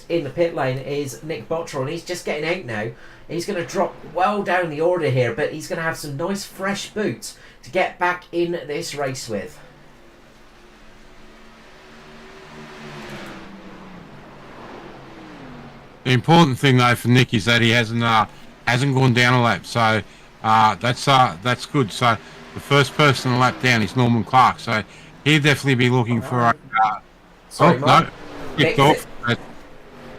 S2: in the pit lane is Nick Bottrell, and he's just getting out now. He's going to drop well down the order here, but he's going to have some nice fresh boots to get back in this race with.
S1: The important thing though for Nick is that he hasn't gone down a lap, so that's good. So the first person a lap down is Norman Clark, so he'll definitely be looking for a.
S2: Sorry, Mark.
S1: No, clicked off.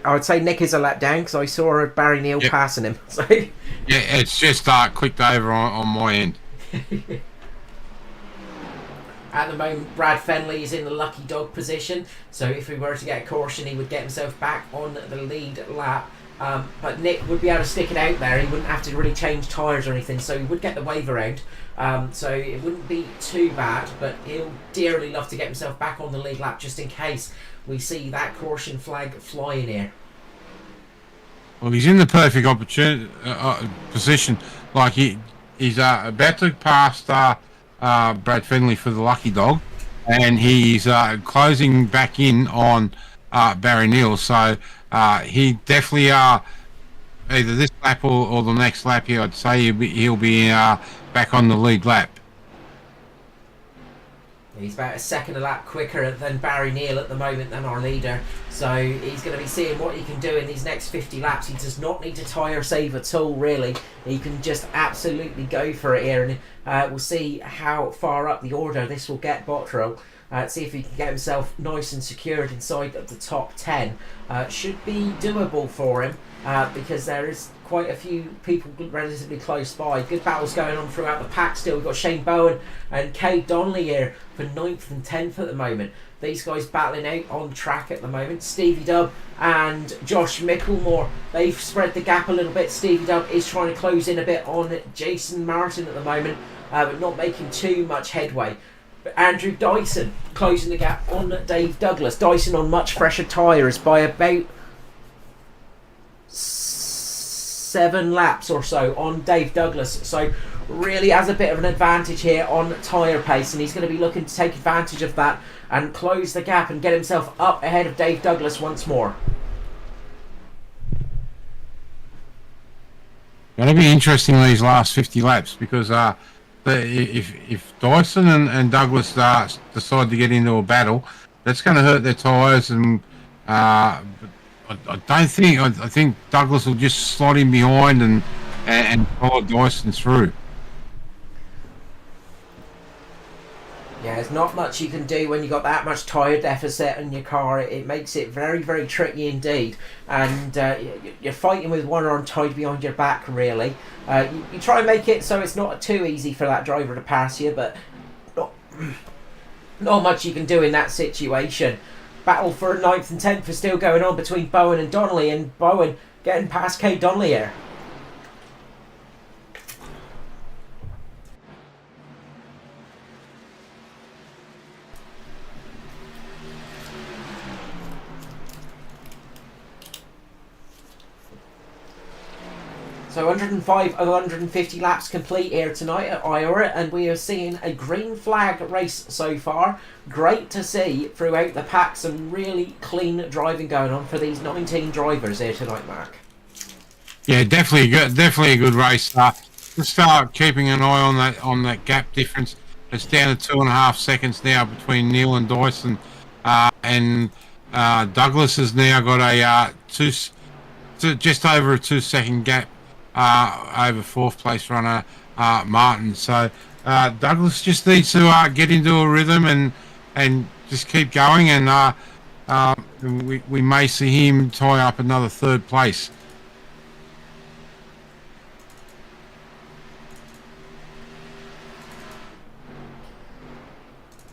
S2: I would say Nick is a lap down because I saw Barry Neal passing him. So
S1: yeah, it's just clicked over on my end.
S2: At the moment, Brad Fenley is in the lucky dog position, so if he were to get a caution, he would get himself back on the lead lap. But Nick would be able to stick it out there. He wouldn't have to really change tyres or anything, so he would get the wave around. So it wouldn't be too bad, but he'll dearly love to get himself back on the lead lap just in case we see that caution flag flying here.
S1: Well, he's in the perfect position. Like he's about to pass Brad Fenley for the lucky dog, and he's closing back in on Barry Neal. So he definitely either this lap or the next lap here, I'd say he'll be back on the lead lap.
S2: He's about a second a lap quicker than Barry Neal at the moment than our leader, so he's going to be seeing what he can do in these next 50 laps. He does not need to tyre save at all, really. He can just absolutely go for it here, and we'll see how far up the order this will get Bottrell. See if he can get himself nice and secured inside of the top 10. Should be doable for him because there is quite a few people relatively close by. Good battles going on throughout the pack still. We've got Shane Bowen and Kay Donnelly here for 9th and 10th at the moment. These guys battling out on track at the moment. Stevie Dubb and Josh Micklemore, they've spread the gap a little bit. Stevie Dubb is trying to close in a bit on Jason Martin at the moment, but not making too much headway. But Andrew Dyson closing the gap on Dave Douglas. Dyson on much fresher tyres by about 7 laps or so on Dave Douglas, so really has a bit of an advantage here on tyre pace, and he's going to be looking to take advantage of that and close the gap and get himself up ahead of Dave Douglas once more.
S1: Going to be interesting these last 50 laps because if Dyson and Douglas decide to get into a battle, that's going to hurt their tyres, and I don't think. I think Douglas will just slot in behind and follow Dyson through.
S2: Yeah, there's not much you can do when you've got that much tyre deficit in your car. It makes it very, very tricky indeed. And you're fighting with one arm tied behind your back, really. You try and make it so it's not too easy for that driver to pass you, but not much you can do in that situation. Battle for 9th and 10th is still going on between Bowen and Donnelly, and Bowen getting past Kay Donnelly here. So 105 of 150 laps complete here tonight at Iowa, and we are seeing a green flag race so far. Great to see throughout the pack some really clean driving going on for these 19 drivers here tonight, Mark.
S1: Yeah, definitely a good race. Just start keeping an eye on that gap difference. It's down to 2.5 seconds now between Neal and Dyson, and Douglas has now got a just over a 2-second gap over fourth place runner Martin. So Douglas just needs to get into a rhythm and just keep going, and we may see him tie up another third place.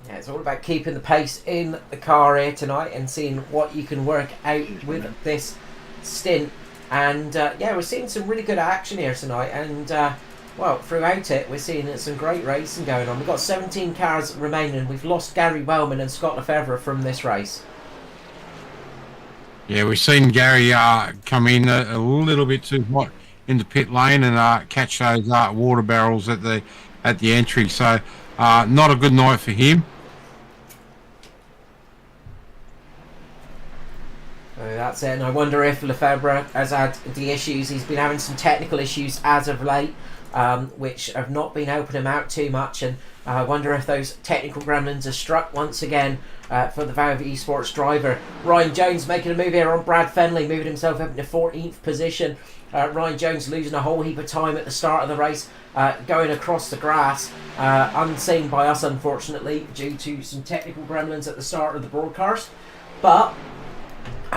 S2: Yeah, it's all about keeping the pace in the car here tonight and seeing what you can work out with this stint. And yeah, we're seeing some really good action here tonight, and well, throughout it we're seeing some great racing going on. We've got 17 cars remaining. We've lost Gary Wellman and Scott Lefevre from this race.
S1: Yeah, we've seen Gary come in a little bit too hot in the pit lane and catch those water barrels at the entry. So not a good night for him.
S2: That's it, and I wonder if Lefebvre has had the issues. He's been having some technical issues as of late, which have not been helping him out too much, and I wonder if those technical gremlins are struck once again for the Valve Esports driver. Ryan Jones making a move here on Brad Fenley, moving himself up into 14th position. Ryan Jones losing a whole heap of time at the start of the race, going across the grass, unseen by us unfortunately due to some technical gremlins at the start of the broadcast, but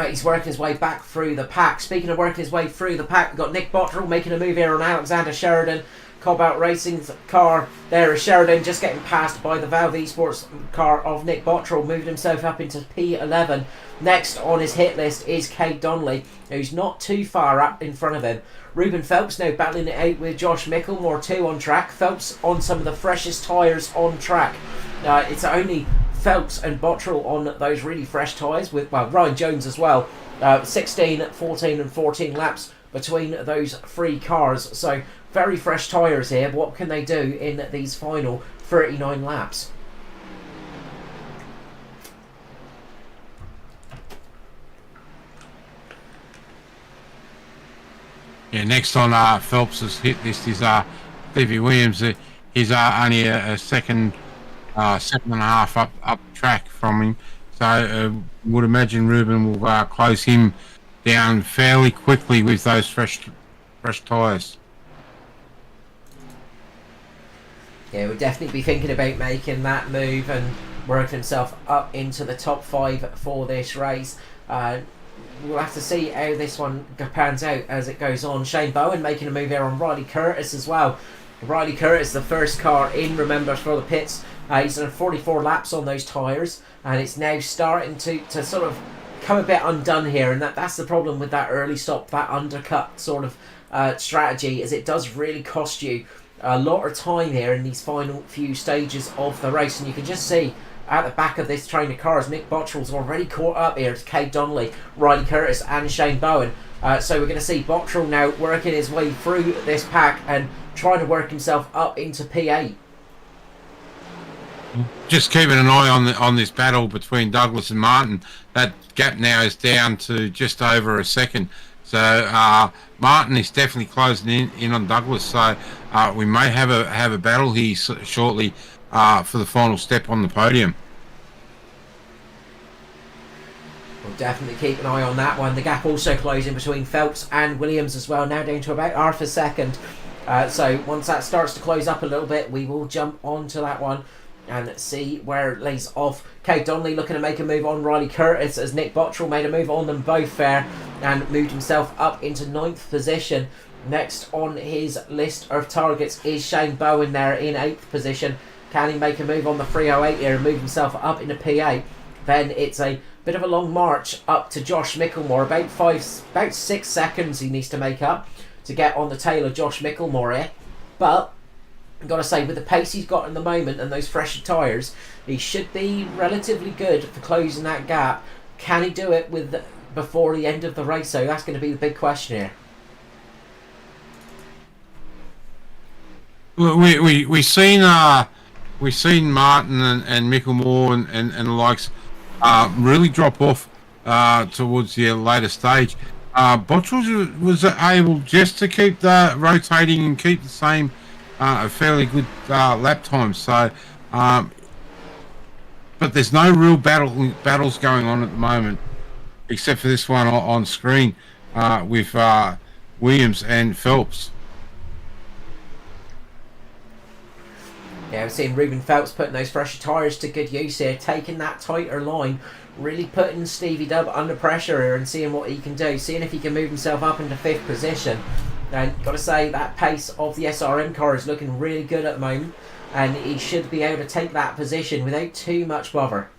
S2: he's working his way back through the pack. Speaking of working his way through the pack, we've got Nick Bottrell making a move here on Alexander Sheridan. Cobalt Racing's car there is Sheridan, just getting passed by the Valve Esports car of Nick Bottrell, moving himself up into P11. Next on his hit list is Kate Donnelly, who's not too far up in front of him. Ruben Phelps now battling it out with Josh Micklemore too on track. Phelps on some of the freshest tyres on track. It's only Phelps and Bottrell on those really fresh tyres, with Ryan Jones as well. 16, 14 and 14 laps between those three cars, so very fresh tyres here. What can they do in these final 39 laps?
S1: Yeah, next on Phelps' hit list is Stevie Williams. He's only a second and a half up track from him, so would imagine Ruben will close him down fairly quickly with those fresh tyres.
S2: Yeah, we'll definitely be thinking about making that move and working himself up into the top 5 for this race. We'll have to see how this one pans out as it goes on. Shane Bowen making a move here on Riley Curtis as well. Riley Curtis, the first car in, remember, for the pits. He's done 44 laps on those tyres, and it's now starting to sort of come a bit undone here, and that's the problem with that early stop, that undercut sort of strategy, is it does really cost you a lot of time here in these final few stages of the race. And you can just see at the back of this train of cars, Nick Bottrell's already caught up here to Kate Donnelly, Riley Curtis and Shane Bowen. So we're going to see Bottrell now working his way through this pack and trying to work himself up into P8.
S1: Just keeping an eye on this battle between Douglas and Martin. That gap now is down to just over a second. So Martin is definitely closing in on Douglas. So we may have a battle here shortly for the final step on the podium.
S2: We'll definitely keep an eye on that one. The gap also closing between Phelps and Williams as well, now down to about half a second. So once that starts to close up a little bit, we will jump onto that one and see where it lays off. Kate Donnelly looking to make a move on Riley Curtis as Nick Bottrell made a move on them both there and moved himself up into 9th position. Next on his list of targets is Shane Bowen there in 8th position. Can he make a move on the 308 here and move himself up into P8? Then it's a bit of a long march up to Josh Micklemore. About 6 seconds he needs to make up to get on the tail of Josh Micklemore here. But I've got to say, with the pace he's got in the moment and those fresher tyres, he should be relatively good for closing that gap. Can he do it before the end of the race? So that's going to be the big question here.
S1: Well, we've seen Martin and Micklemore and the likes really drop off towards the later stage. Bottrell was able just to keep the rotating and keep the same a fairly good lap time. So, but there's no real battles going on at the moment, except for this one on screen with Williams and Phelps.
S2: Yeah, we've seen Ruben Phelps putting those fresher tyres to good use here, taking that tighter line, really putting Stevie Dub under pressure here and seeing what he can do, seeing if he can move himself up into 5th position. And got to say, that pace of the SRM car is looking really good at the moment, and he should be able to take that position without too much bother.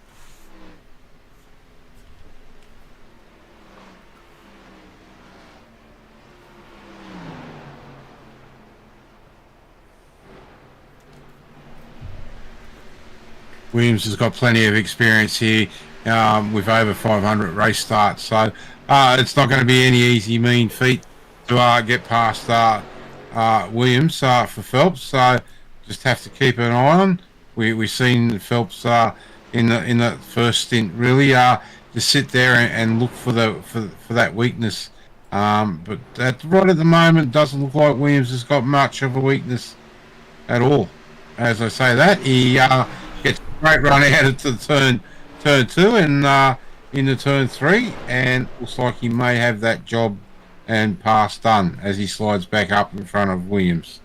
S1: Williams has got plenty of experience here with over 500 race starts, so it's not going to be any easy, mean feat to get past Williams for Phelps. So just have to keep an eye on. We've seen Phelps in the first stint really just sit there and look for that weakness. But right at the moment, doesn't look like Williams has got much of a weakness at all. As I say that, he gets a great run out of the turn 2 and into turn 3, and looks like he may have that job and pass done as he slides back up in front of Williams.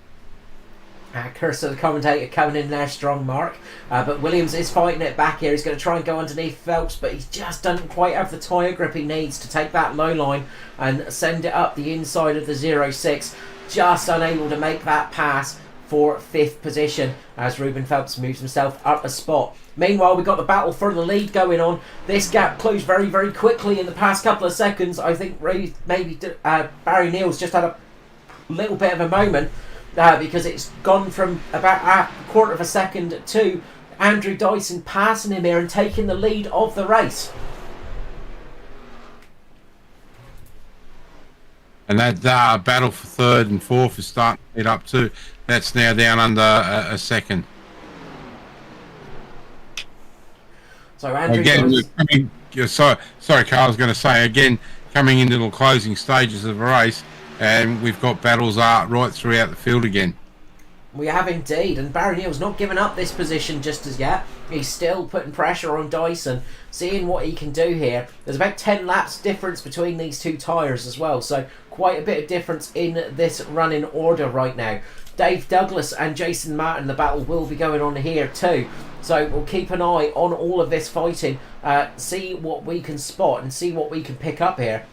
S2: Cursor, the commentator, coming in there strong, Mark. But Williams is fighting it back here. He's going to try and go underneath Phelps, but he just doesn't quite have the tyre grip he needs to take that low line and send it up the inside of the 06. Just unable to make that pass for 5th position as Ruben Phelps moves himself up a spot. Meanwhile, we've got the battle for the lead going on. This gap closed very, very quickly in the past couple of seconds. I think maybe Barry Neal's just had a little bit of a moment because it's gone from about a quarter of a second to Andrew Dyson passing him here and taking the lead of the race.
S1: And that battle for 3rd and 4th is starting to heat up too. That's now down under a second.
S2: So Andrew
S1: again, sorry, Carl, I was going to say, again, coming into the closing stages of the race, and we've got battles right throughout the field again.
S2: We have indeed, and Barry Neal's not given up this position just as yet. He's still putting pressure on Dyson, seeing what he can do here. There's about 10 laps difference between these two tyres as well, so quite a bit of difference in this running order right now. Dave Douglas and Jason Martin, the battle will be going on here too. So we'll keep an eye on all of this fighting, see what we can spot and see what we can pick up here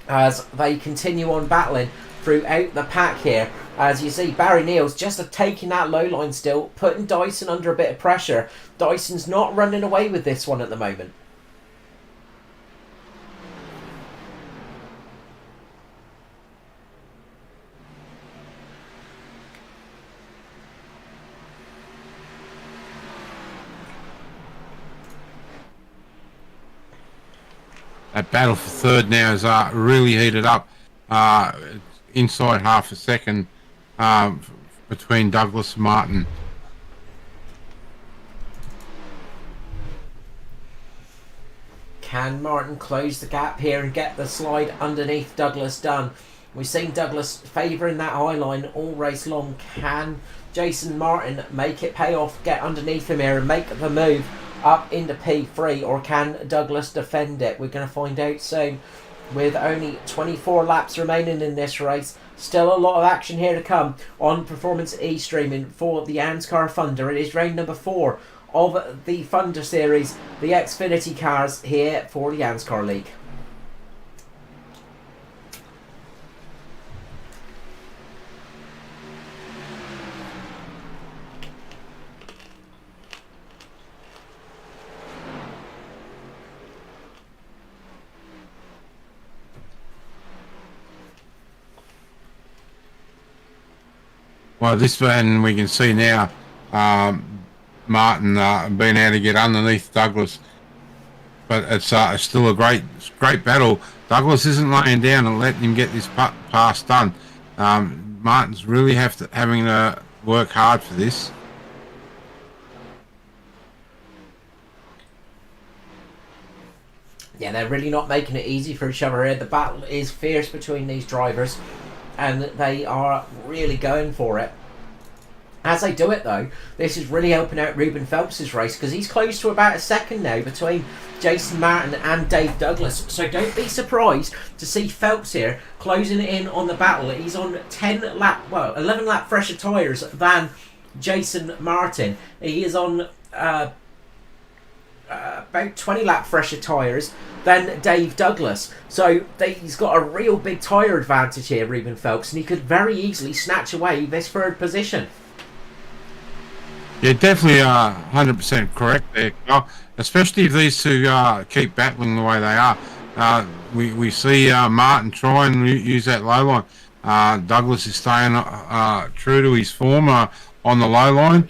S2: as they continue on battling throughout the pack here. As you see, Barry Neal's just taking that low line still, putting Dyson under a bit of pressure. Dyson's not running away with this one at the moment.
S1: That battle for 3rd now is really heated up. Inside half a second between Douglas and Martin.
S2: Can Martin close the gap here and get the slide underneath Douglas done? We've seen Douglas favouring that high line all race long. Can Jason Martin make it pay off, get underneath him here and make the move up into P3, or can Douglas defend it? We're going to find out soon. With only 24 laps remaining in this race, still a lot of action here to come on Performance E streaming for the ANZCAR Funder. It is round number 4 of the Funder series, the X-Finity cars here for the ANZCAR League.
S1: Well, this one we can see now, Martin being able to get underneath Douglas, but it's still a great battle. Douglas isn't laying down and letting him get this pass done. Martin's really having to work hard for this.
S2: Yeah, they're really not making it easy for each other here. The battle is fierce between these drivers, and they are really going for it. As they do it though, this is really helping out Ruben Phelps' race, because he's close to about a second now between Jason Martin and Dave Douglas. So don't be surprised to see Phelps here closing in on the battle. He's on 11 lap fresher tyres than Jason Martin. He is on about 20 lap fresher tyres than Dave Douglas. So he's got a real big tyre advantage here, Ruben Phelps, and he could very easily snatch away this third position.
S1: Yeah, definitely 100% correct there, Carl. Especially if these two keep battling the way they are. We see Martin try and use that low line. Douglas is staying true to his form on the low line.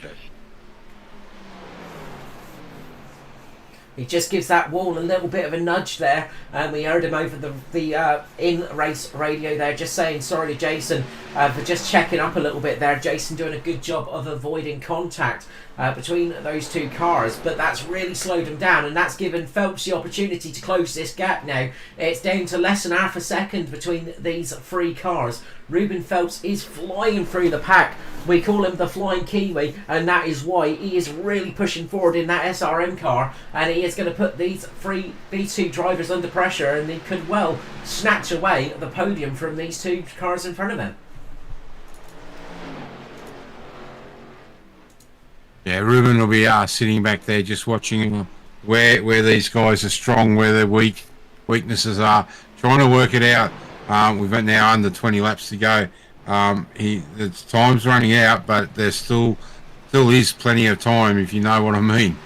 S2: He just gives that wall a little bit of a nudge there, and we heard him over the in-race radio there, just saying sorry to Jason for just checking up a little bit there. Jason doing a good job of avoiding contact between those two cars, but that's really slowed him down, and that's given Phelps the opportunity to close this gap now. It's down to less than half a second between these three cars. Ruben Phelps is flying through the pack. We call him the Flying Kiwi, and that is why he is really pushing forward in that SRM car, and he is going to put these two drivers under pressure, and he could well snatch away the podium from these two cars in front of him.
S1: Yeah, Ruben will be sitting back there just watching where these guys are strong, where their weaknesses are, trying to work it out. We've got now under 20 laps to go. The time's running out, but there still is plenty of time, if you know what I mean.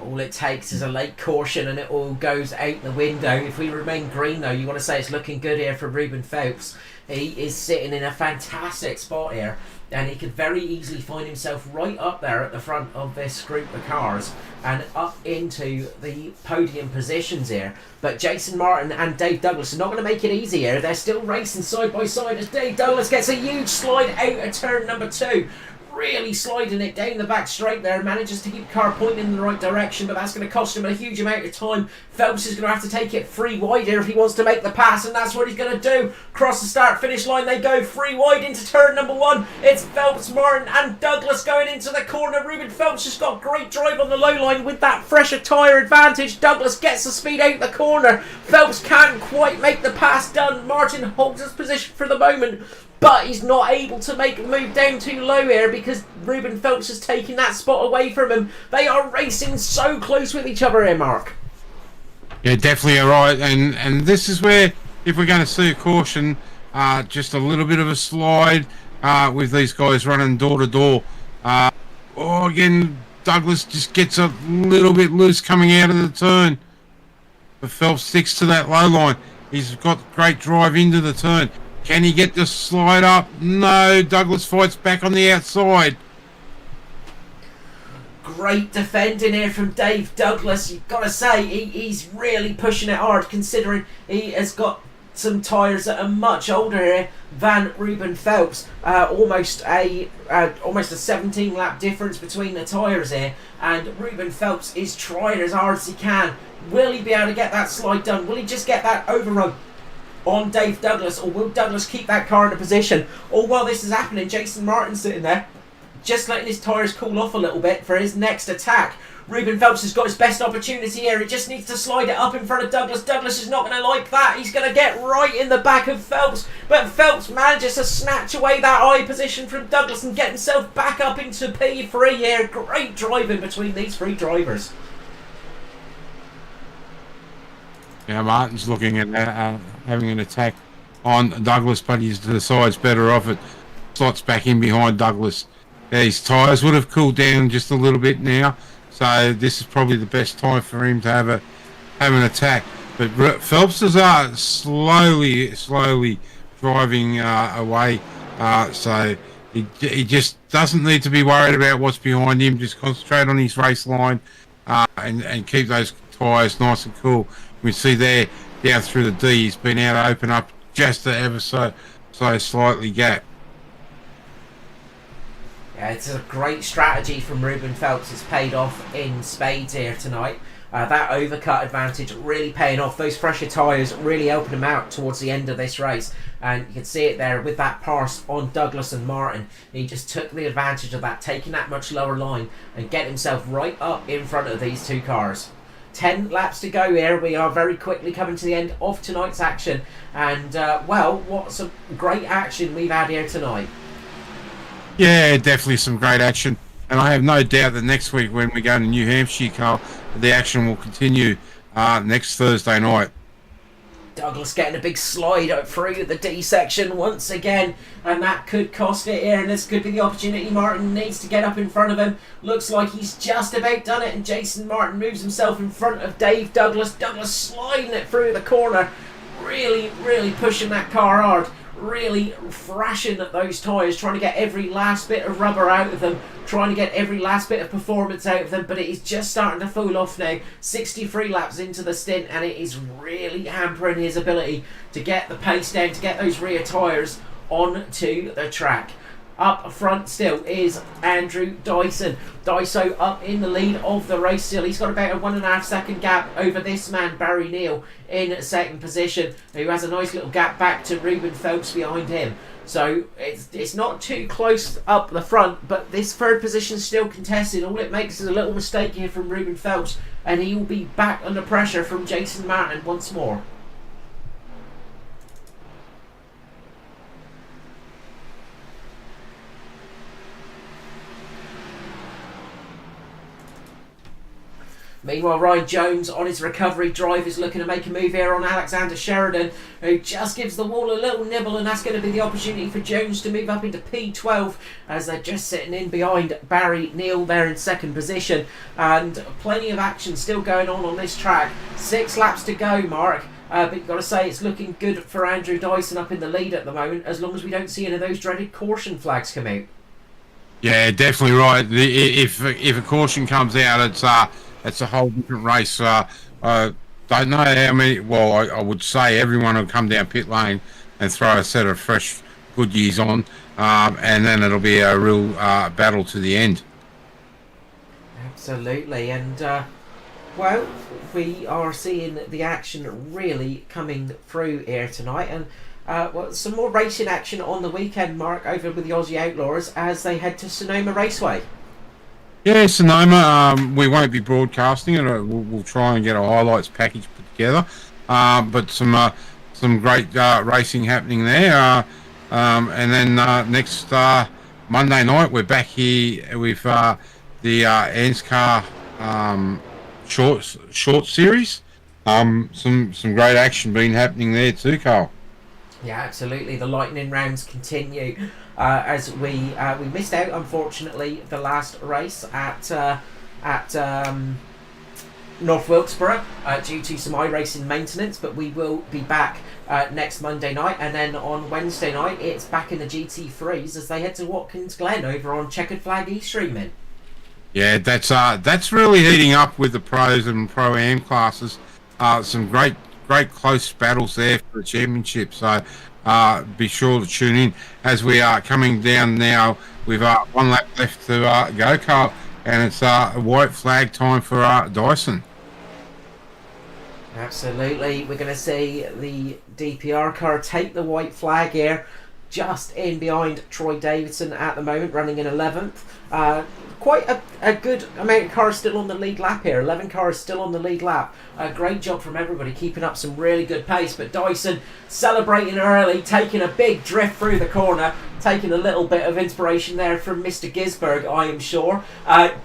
S2: All it takes is a late caution and it all goes out the window. If we remain green though, you want to say it's looking good here for Ruben Phelps. He is sitting in a fantastic spot here, and he could very easily find himself right up there at the front of this group of cars and up into the podium positions here. But Jason Martin and Dave Douglas are not going to make it easy here. They're still racing side by side as Dave Douglas gets a huge slide out of turn number 2. Really sliding it down the back straight there, manages to keep the car pointing in the right direction, but that's going to cost him a huge amount of time. Phelps is going to have to take it 3 wide here if he wants to make the pass, and that's what he's going to do. Cross the start finish line they go, 3 wide into turn number 1. It's Phelps, Martin and Douglas going into the corner. Ruben Phelps just got great drive on the low line with that fresher tyre advantage. Douglas gets the speed out the corner. Phelps can't quite make the pass done. Martin holds his position for the moment, but he's not able to make a move down too low here because Ruben Phelps has taken that spot away from him. They are racing so close with each other here, Mark.
S1: Yeah, definitely right. And this is where, if we're going to see a caution, just a little bit of a slide with these guys running door to door. Again, Douglas just gets a little bit loose coming out of the turn. But Phelps sticks to that low line. He's got great drive into the turn. Can he get the slide up? No, Douglas fights back on the outside.
S2: Great defending here from Dave Douglas. You've got to say, he's really pushing it hard, considering he has got some tyres that are much older here than Ruben Phelps. Almost a 17 lap difference between the tyres here, and Ruben Phelps is trying as hard as he can. Will he be able to get that slide done? Will he just get that overrun on Dave Douglas, or will Douglas keep that car in a position? Or while this is happening, Jason Martin sitting there just letting his tyres cool off a little bit for his next attack. Ruben Phelps has got his best opportunity here. He just needs to slide it up in front of Douglas. Douglas is not going to like that. He's going to get right in the back of Phelps, but Phelps manages to snatch away that high position from Douglas and get himself back up into P3 here. Great driving between these 3 drivers.
S1: Yeah, Martin's looking at having an attack on Douglas, but he decides better off it. Slots back in behind Douglas. Yeah, his tyres would have cooled down just a little bit now, so this is probably the best time for him to have an attack. But Phelps is slowly driving away, so he just doesn't need to be worried about what's behind him. Just concentrate on his race line and keep those tyres nice and cool. We see there down through the D, he's been able to open up just ever so slightly gap.
S2: Yeah, it's a great strategy from Ruben Phelps. It's paid off in spades here tonight. That overcut advantage really paying off. Those fresher tyres really helping him out towards the end of this race. And you can see it there with that pass on Douglas and Martin. He just took the advantage of that, taking that much lower line and getting himself right up in front of these 2 cars. 10 laps to go here. We are very quickly coming to the end of tonight's action. And, well, what some great action we've had here tonight.
S1: Yeah, definitely some great action. And I have no doubt that next week when we go to New Hampshire, Carl, the action will continue next Thursday night.
S2: Douglas getting a big slide out through the D section once again, and that could cost it here, and this could be the opportunity. Martin needs to get up in front of him. Looks like he's just about done it, and Jason Martin moves himself in front of Dave Douglas. Douglas sliding it through the corner, really, really pushing that car hard, really thrashing at those tyres, trying to get every last bit of rubber out of them, trying to get every last bit of performance out of them, but it is just starting to fall off now. 63 laps into the stint, and it is really hampering his ability to get the pace down, to get those rear tyres onto the track. Up front still is Andrew Dyson. Dyso up in the lead of the race still. He's got about a 1.5 second gap over this man, Barry Neal, in second position, who has a nice little gap back to Ruben Phelps behind him. So it's not too close up the front, but this third position still contested. All it makes is a little mistake here from Ruben Phelps, and he will be back under pressure from Jason Martin once more. Meanwhile, Ryan Jones on his recovery drive is looking to make a move here on Alexander Sheridan, who just gives the wall a little nibble, and that's going to be the opportunity for Jones to move up into P12 as they're just sitting in behind Barry Neal there in second position. And plenty of action still going on this track. 6 laps to go, Mark. But you've got to say it's looking good for Andrew Dyson up in the lead at the moment, as long as we don't see any of those dreaded caution flags come out.
S1: Yeah, definitely right. If a caution comes out, it's a whole different race. Don't know how many. Well, I would say everyone will come down pit lane and throw a set of fresh Goodyears on, and then it'll be a real battle to the end.
S2: Absolutely, and well, we are seeing the action really coming through here tonight, and well, some more racing action on the weekend, Mark, over with the Aussie Outlaws as they head to Sonoma Raceway.
S1: Yeah, Sonoma, we won't be broadcasting it. We'll try and get a highlights package put together. But some great racing happening there. And then next Monday night, we're back here with the ANZCAR short series. Some great action been happening there too, Carl.
S2: Yeah, absolutely. The lightning rounds continue as we missed out, unfortunately, the last race at North Wilkesboro due to some iRacing maintenance, but we will be back next Monday night, and then on Wednesday night it's back in the GT3s as they head to Watkins Glen over on Checkered Flag e-streaming.
S1: Yeah, that's really heating up with the pros and pro-am classes. Some great close battles there for the championship. So be sure to tune in as we are coming down now with 1 lap left to go, Carl, and it's a white flag time for Dyson.
S2: Absolutely, we're going to see the DPR car take the white flag here, just in behind Troy Davidson at the moment, running in 11th. Quite a good amount of cars still on the lead lap here. 11 cars still on the lead lap. Great job from everybody, keeping up some really good pace. But Dyson celebrating early, taking a big drift through the corner, taking a little bit of inspiration there from Mr. Gisberg, I am sure.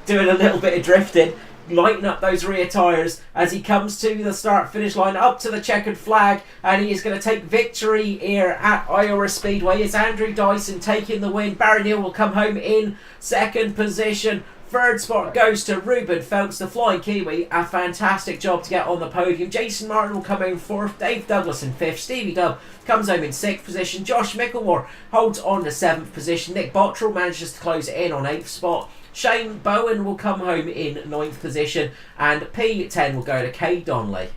S2: Doing a little bit of drifting, lighten up those rear tyres as he comes to the start-finish line, up to the checkered flag, and he is going to take victory here at Iowa Speedway. It's Andrew Dyson taking the win. Barry Neal will come home in second position. Third spot goes to Ruben Phelps, the Flying Kiwi. A fantastic job to get on the podium. Jason Martin will come home fourth. Dave Douglas in fifth. Stevie Dubb comes home in sixth position. Josh Mickelmore holds on to seventh position. Nick Bottrell manages to close it in on eighth spot. Shane Bowen will come home in ninth position, and P10 will go to Kay Donnelly.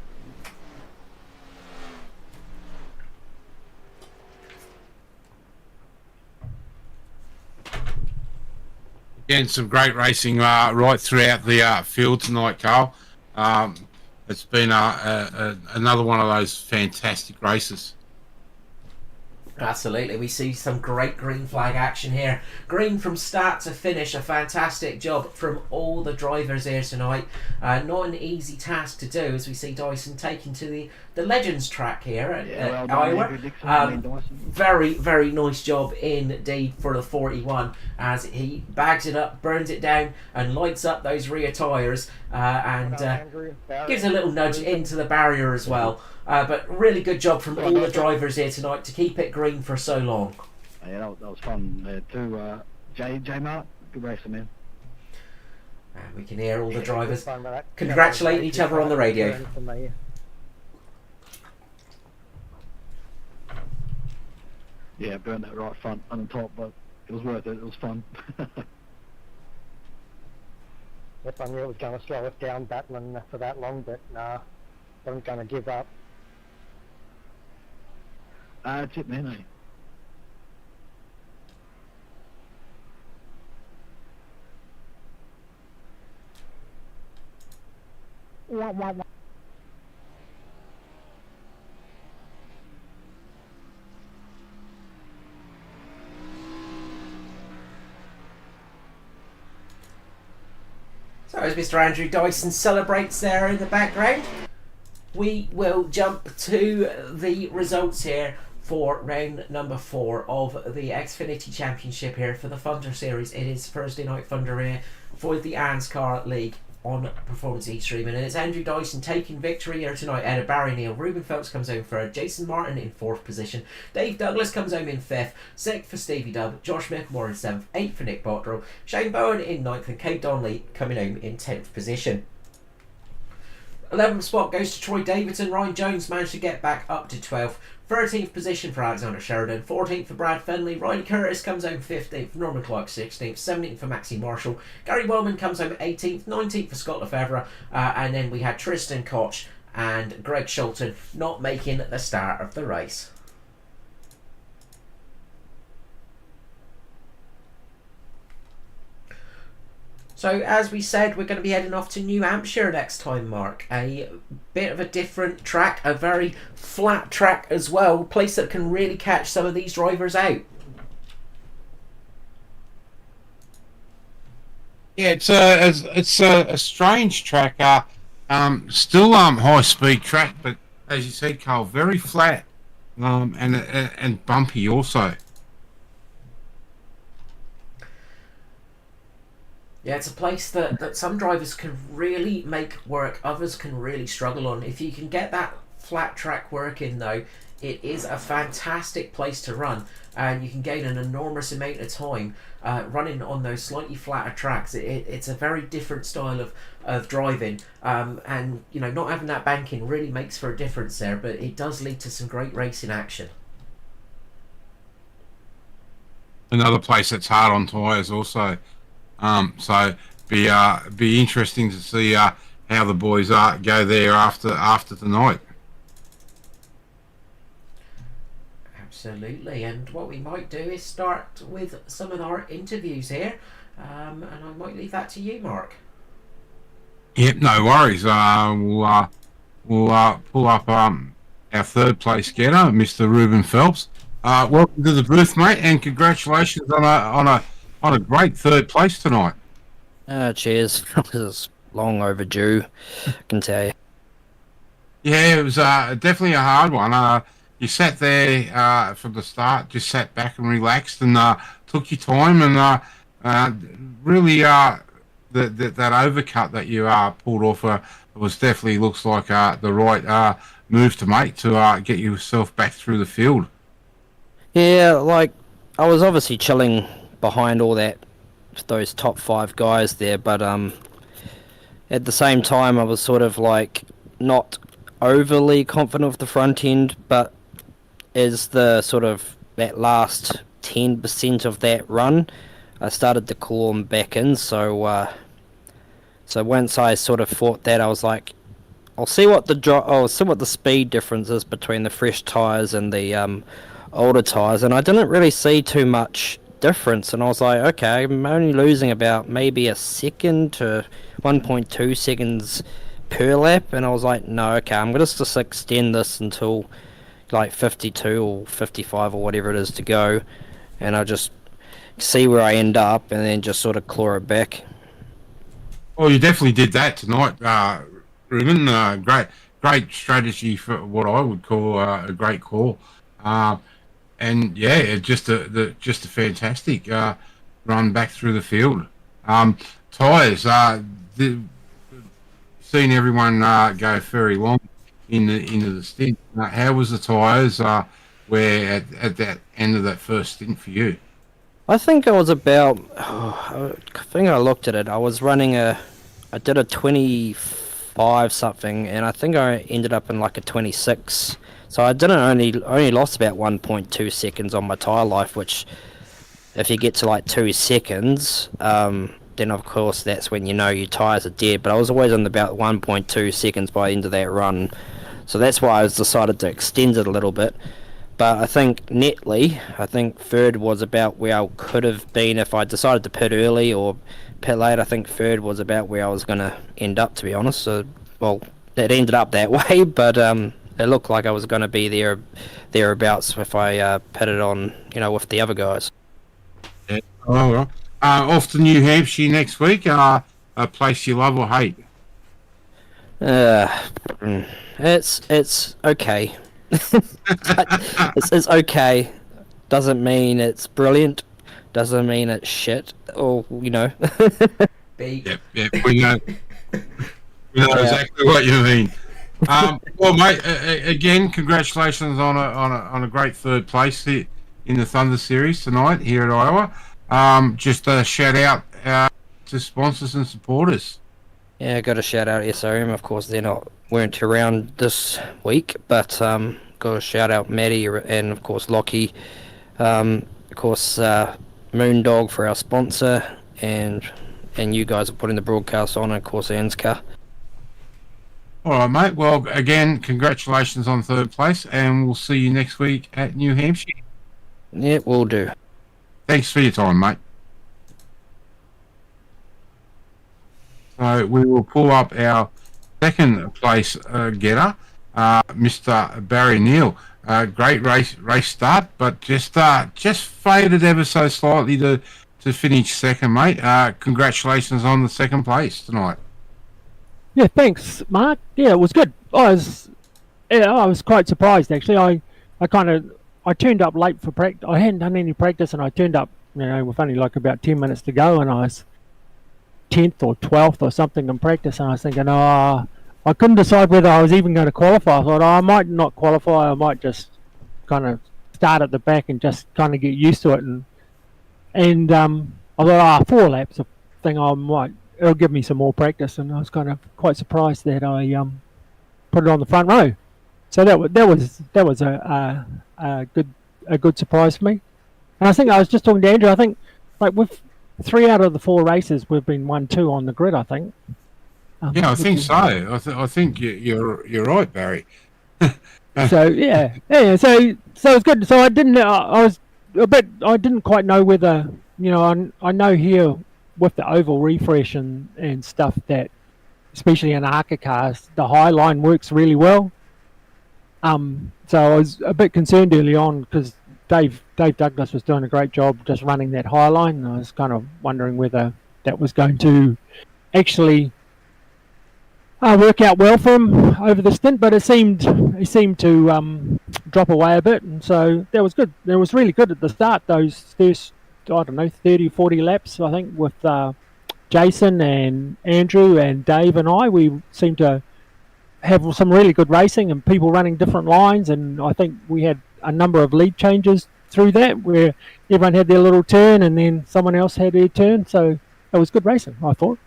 S1: Again, some great racing right throughout the field tonight, Carl. It's been another one of those fantastic races.
S2: Absolutely, we see some great green flag action here. Green from start to finish, a fantastic job from all the drivers here tonight. Not an easy task to do, as we see Dyson taking to the Legends track here at Iowa. Very, very nice job indeed for the 41, as he bags it up, burns it down, and lights up those rear tyres, and gives a little nudge into the barrier as well. But really good job from all the drivers here tonight to keep it green for so long.
S3: Yeah, that was fun. Too, J Mark, good racing, man.
S2: And we can hear all the drivers congratulating each other on the radio.
S3: Yeah, burned that right front on the top, but it was worth it. It was fun.
S4: If I knew it was going to slow us down battling for that long, but nah, I'm going to give up.
S3: That's it, man.
S2: So as Mr. Andrew Dyson celebrates there in the background, we will jump to the results here for round number 4 of the X-Finity Championship here for the Thunder Series. It is Thursday Night Thunder here for the ANZCAR League on Performance E-Streaming, and it's Andrew Dyson taking victory here tonight out of Barry Neal. Ruben Phelps comes home third, Jason Martin in 4th position, Dave Douglas comes home in 5th, 6th for Stevie Dubb, Josh Micklemore in 7th, 8th for Nick Bottrell, Shane Bowen in 9th, and Kate Donnelly coming home in 10th position. 11th spot goes to Troy Davidson. Ryan Jones managed to get back up to 12th. 13th position for Alexander Sheridan. 14th for Brad Fenley. Riley Curtis comes home 15th. Norman Clark 16th. 17th for Maxie Marshall. Gary Wellman comes home 18th. 19th for Scott Lefevre. And then we had Tristan Koch and Greg Schulten not making the start of the race. So as we said, we're going to be heading off to New Hampshire next time, Mark. A bit of a different track, a very flat track as well, a place that can really catch some of these drivers out.
S1: Yeah, it's a strange track. Still high speed track, but as you said, Carl, very flat, and bumpy also.
S2: Yeah, it's a place that some drivers can really make work, others can really struggle on. If you can get that flat track working though, it is a fantastic place to run, and you can gain an enormous amount of time running on those slightly flatter tracks. It's a very different style of driving, and you know, not having that banking really makes for a difference there, but it does lead to some great racing action.
S1: Another place that's hard on tyres also. So be interesting to see how the boys go there after tonight.
S2: Absolutely, and what we might do is start with some of our interviews here, and I might leave that to you, Mark.
S1: Yep, no worries. We'll pull up our third place getter, Mr. Ruben Phelps. Welcome to the booth, mate, and congratulations on a great third place tonight.
S5: Cheers. This is long overdue, I can tell you.
S1: Yeah, it was definitely a hard one. You sat there from the start, just sat back and relaxed and took your time, and really that overcut that you pulled off was definitely looks like the right move to make to get yourself back through the field.
S5: Yeah, like, I was obviously chilling behind those top 5 guys there, but at the same time I was sort of like not overly confident of the front end, but as the sort of that last 10% of that run, I started to claw them back in, so once I sort of thought that, I was like, I'll see what the speed difference is between the fresh tyres and the older tyres, and I didn't really see too much difference, and I was like, okay, I'm only losing about maybe a second to 1.2 seconds per lap, and I was like, no, okay, I'm gonna just extend this until, like 52 or 55 or whatever it is to go, and I just see where I end up and then just sort of claw it back.
S1: Well, you definitely did that tonight, Ruben. Great strategy for what I would call a great call. And yeah, just a fantastic run back through the field. Tyres, seen everyone go very long into the stint. How was the tyres? Where at that end of that first stint for you?
S5: I think I was about. I think I looked at it. I was running I did a 25 something, and I think I ended up in like a 26. So I didn't only lost about 1.2 seconds on my tyre life, which, if you get to like 2 seconds, then of course that's when you know your tyres are dead. But I was always on about 1.2 seconds by the end of that run, so that's why I decided to extend it a little bit. But I think netly, third was about where I could have been if I decided to pit early or pit late. I think third was about where I was going to end up, to be honest. So, well, it ended up that way, but it looked like I was going to be thereabouts if I pitted on, with the other guys.
S1: Yeah. All right. Off to New Hampshire next week. A place you love or hate?
S5: It's okay. it's okay. Doesn't mean it's brilliant. Doesn't mean it's shit. Or
S2: Beep.
S1: Yep. We know exactly what you mean. Well, mate. Again, congratulations on a great third place here in the Thunder Series tonight here at Iowa. Just a shout out to sponsors and supporters.
S5: Yeah, got a shout out SRM. Of course, weren't around this week, but got a shout out Maddie and of course Lockie, of course Moondog for our sponsor, and you guys are putting the broadcast on, and of course ANZCAR.
S1: All right, mate. Well, again, congratulations on third place, and we'll see you next week at New Hampshire.
S5: Yeah, will do.
S1: Thanks for your time, mate. So we will pull up our second place getter, Mr. Barry Neal. Great race start, but just faded ever so slightly to finish second, mate. Congratulations on the second place tonight.
S6: Yeah, thanks, Mark. Yeah, it was good. I was quite surprised actually. I turned up late for practice. I hadn't done any practice, and I turned up, with only like about 10 minutes to go, and I was 10th or 12th or something in practice, and I was thinking, I couldn't decide whether I was even going to qualify. I thought, I might not qualify. I might just kind of start at the back and just kind of get used to it. And I thought, 4 laps, a thing it'll give me some more practice. And I was kind of quite surprised that I put it on the front row. So that was a good surprise for me. And I think I was just talking to Andrew. I think with 3 out of the 4 races, we've been 1-2 on the grid, I think.
S1: Yeah, I think so. I think you're right, Barry.
S6: So yeah. So it's good. So I didn't quite know whether I know here with the oval refresh and stuff that, especially in ANZCAR cars, the high line works really well. So I was a bit concerned early on because Dave Douglas was doing a great job just running that high line, and I was kind of wondering whether that was going to actually work out well for him over the stint, but he seemed to drop away a bit, and so that was good. It was really good at the start, those first, 30, 40 laps, I think, with Jason and Andrew and Dave and we seemed to have some really good racing and people running different lines, and I think we had a number of lead changes through that where everyone had their little turn and then someone else had their turn, so it was good racing, I thought.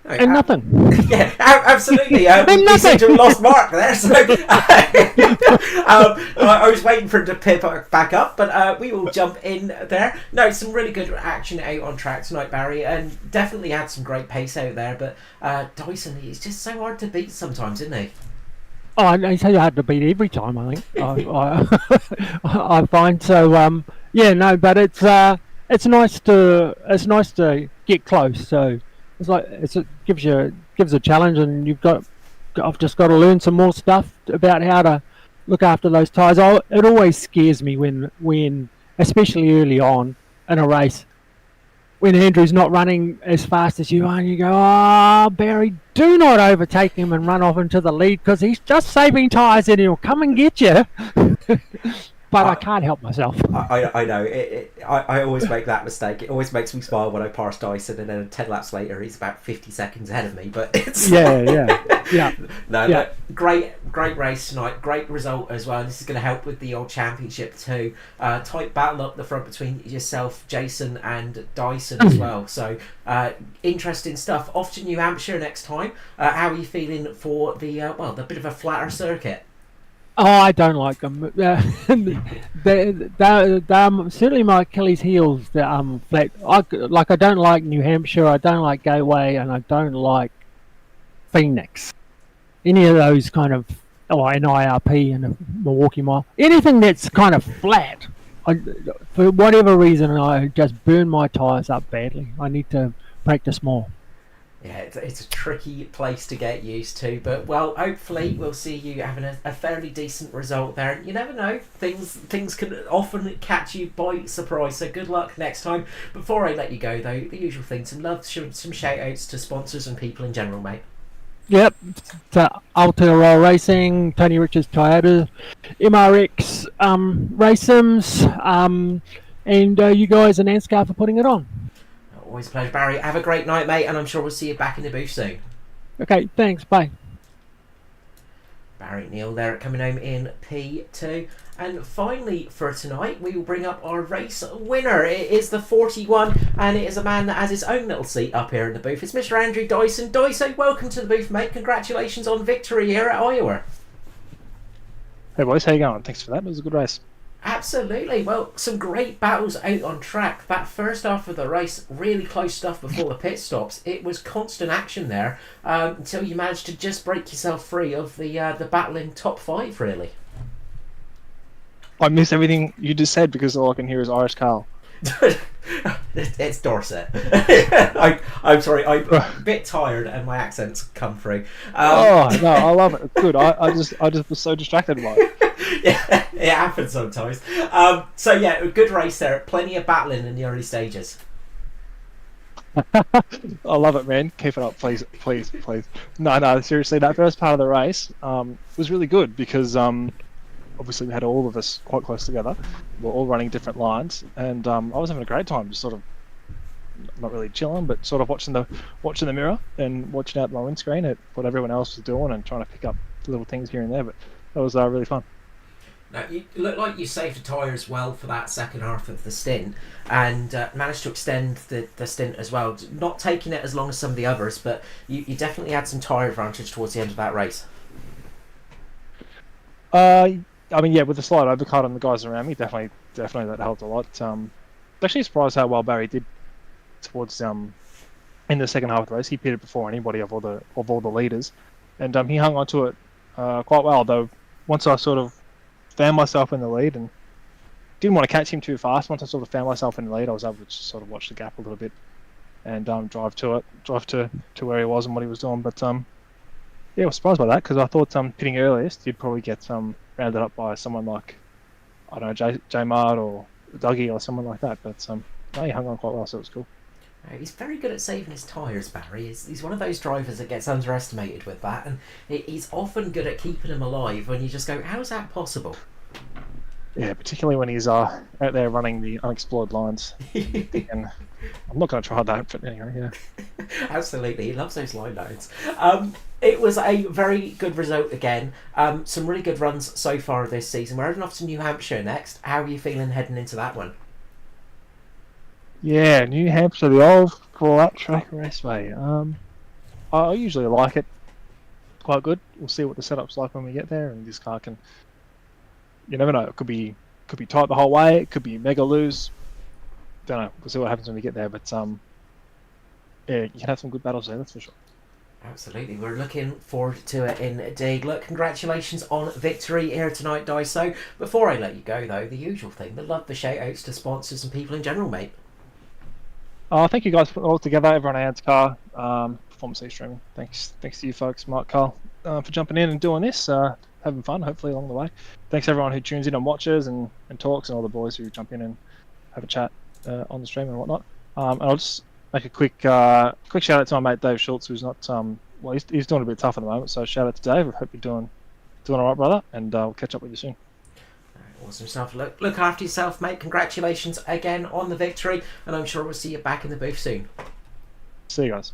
S6: And nothing.
S2: Yeah, absolutely. We seem to have lost Mark there. So I was waiting for him to pip back up, but we will jump in there. No, some really good action out on track tonight, Barry, and definitely had some great pace out there. But Dyson, he's just so hard to beat sometimes, isn't he?
S6: Oh, he's so hard to beat every time, I think. I find so. But it's it's nice to get close. So it gives a challenge, and I've just got to learn some more stuff about how to look after those tyres. It always scares me when especially early on in a race, when Andrew's not running as fast as you are, and you go, "Oh, Barry, do not overtake him and run off into the lead because he's just saving tyres and he'll come and get you." But I can't help myself.
S2: I know. I always make that mistake. It always makes me smile when I pass Dyson, and then 10 laps later, he's about 50 seconds ahead of me. But it's
S6: Yeah.
S2: No, but great race tonight. Great result as well. This is going to help with the old championship too. Tight battle up the front between yourself, Jason, and Dyson as well. So interesting stuff. Off to New Hampshire next time. How are you feeling for the bit of a flatter circuit?
S6: Oh, I don't like them. They're certainly my Achilles heels. Flat. I don't like New Hampshire. I don't like Gateway, and I don't like Phoenix. Any of those kind of, an IRP and a Milwaukee Mile. Anything that's kind of flat. For whatever reason, I just burn my tyres up badly. I need to practice more.
S2: Yeah, it's a tricky place to get used to, but hopefully we'll see you having a fairly decent result there. And you never know, things can often catch you by surprise. So good luck next time. Before I let you go, though, the usual thing: some shout outs to sponsors and people in general, mate.
S6: Yep, to Aotearoa Racing, Tony Richards Toyota, MRX Racems, and you guys and ANZCAR for putting it on.
S2: Always a pleasure, Barry. Have a great night, mate, and I'm sure we'll see you back in the booth soon.
S6: Okay, thanks. Bye.
S2: Barry Neal there coming home in P2. And finally for tonight, we will bring up our race winner. It is the 41, and it is a man that has his own little seat up here in the booth. It's Mr. Andrew Dyson. Dyson, welcome to the booth, mate. Congratulations on victory here at Iowa.
S7: Hey boys, how you going? Thanks for that. It was a good race.
S2: Absolutely. Well, some great battles out on track. That first half of the race, really close stuff before the pit stops. It was constant action there until you managed to just break yourself free of the battling top 5, really.
S7: I missed everything you just said because all I can hear is Irish Carl.
S2: It's Dorset. I'm sorry, I'm a bit tired and my accent's come through.
S7: No, I love it. It's good. I just was so distracted by it.
S2: Yeah, it happens sometimes. So yeah, a good race there. Plenty of battling in the early stages.
S7: I love it, man. Keep it up, please. No, seriously, that first part of the race was really good because obviously we had all of us quite close together. We're all running different lines, and I was having a great time, just sort of not really chilling, but sort of watching the mirror and watching out my windscreen at what everyone else was doing and trying to pick up little things here and there. But that was really fun.
S2: Now, you look like you saved the tyres well for that second half of the stint and managed to extend the stint as well. Not taking it as long as some of the others, but you definitely had some tyre advantage towards the end of that race.
S7: I mean, yeah, with the slight overcut on the guys around me, definitely that helped a lot. Actually surprised how well Barry did towards in the second half of the race. He pitted before anybody of all the leaders, and he hung on to it quite well. Though once I sort of found myself in the lead and didn't want to catch him too fast. Once I sort of found myself in the lead, I was able to just sort of watch the gap a little bit and drive to where he was and what he was doing. But yeah, I was surprised by that because I thought pitting earliest, you'd probably get rounded up by someone like, I don't know, J Mart or Dougie or someone like that. But no, he hung on quite well, so it was cool.
S2: He's very good at saving his tyres, Barry. He's one of those drivers that gets underestimated with that, and he's often good at keeping them alive when you just go, how's that possible?
S7: Yeah, particularly when he's out there running the unexplored lines. And I'm not going to try that, but anyway, yeah.
S2: Absolutely, he loves those line downs. It was a very good result again. Some really good runs so far this season. We're heading off to New Hampshire next. How are you feeling heading into that one?
S7: Yeah, New Hampshire, the old flat track raceway. I usually like it quite good. We'll see what the setup's like when we get there, and this car can. You never know. It could be tight the whole way. It could be mega loose. Don't know. We'll see what happens when we get there. But yeah, you can have some good battles there. That's for sure.
S2: Absolutely, we're looking forward to it indeed. Look, congratulations on victory here tonight, Daiso. Before I let you go, though, the usual thing, the shout outs to sponsors and people in general, mate.
S7: Thank you guys for all together, everyone at ANZCAR, Performance E-Streaming. Thanks to you folks, Mark, Carl, for jumping in and doing this, having fun, hopefully, along the way. Thanks everyone who tunes in and watches and talks, and all the boys who jump in and have a chat on the stream and whatnot. And I'll just make a quick shout out to my mate Dave Schultz, who's not, well, he's doing a bit tough at the moment, so shout out to Dave. I hope you're doing all right, brother, and I'll catch up with you soon.
S2: Awesome stuff. Look after yourself, mate. Congratulations again on the victory, and I'm sure we'll see you back in the booth soon.
S7: See you guys.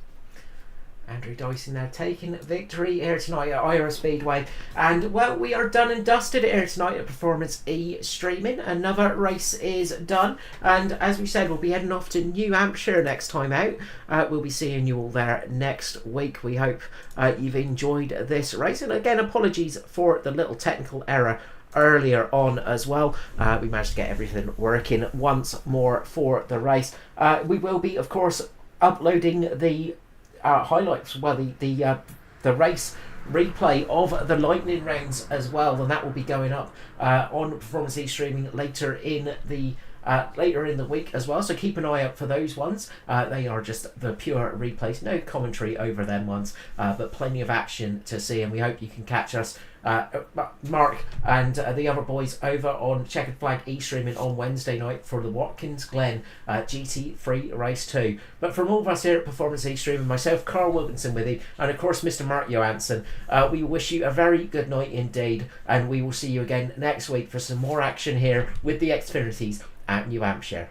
S2: Andrew Dyson now taking victory here tonight at Iowa Speedway. And, well, we are done and dusted here tonight at Performance E Streaming. Another race is done. And as we said, we'll be heading off to New Hampshire next time out. We'll be seeing you all there next week. We hope you've enjoyed this race. And again, apologies for the little technical error earlier on as well. We managed to get everything working once more for the race. We will be, of course, uploading the highlights, well, the race replay of the lightning rounds as well, and that will be going up on Performance E Streaming later in the week as well, so keep an eye out for those ones. They are just the pure replays, no commentary over them ones, but plenty of action to see, and we hope you can catch us, Mark and the other boys, over on Checkered Flag E-Streaming on Wednesday night for the Watkins Glen GT3 Race 2. But from all of us here at Performance E-Streaming, myself, Carl Wilkinson with you, and of course Mr. Mark Johansson, we wish you a very good night indeed, and we will see you again next week for some more action here with the X-Finities at New Hampshire.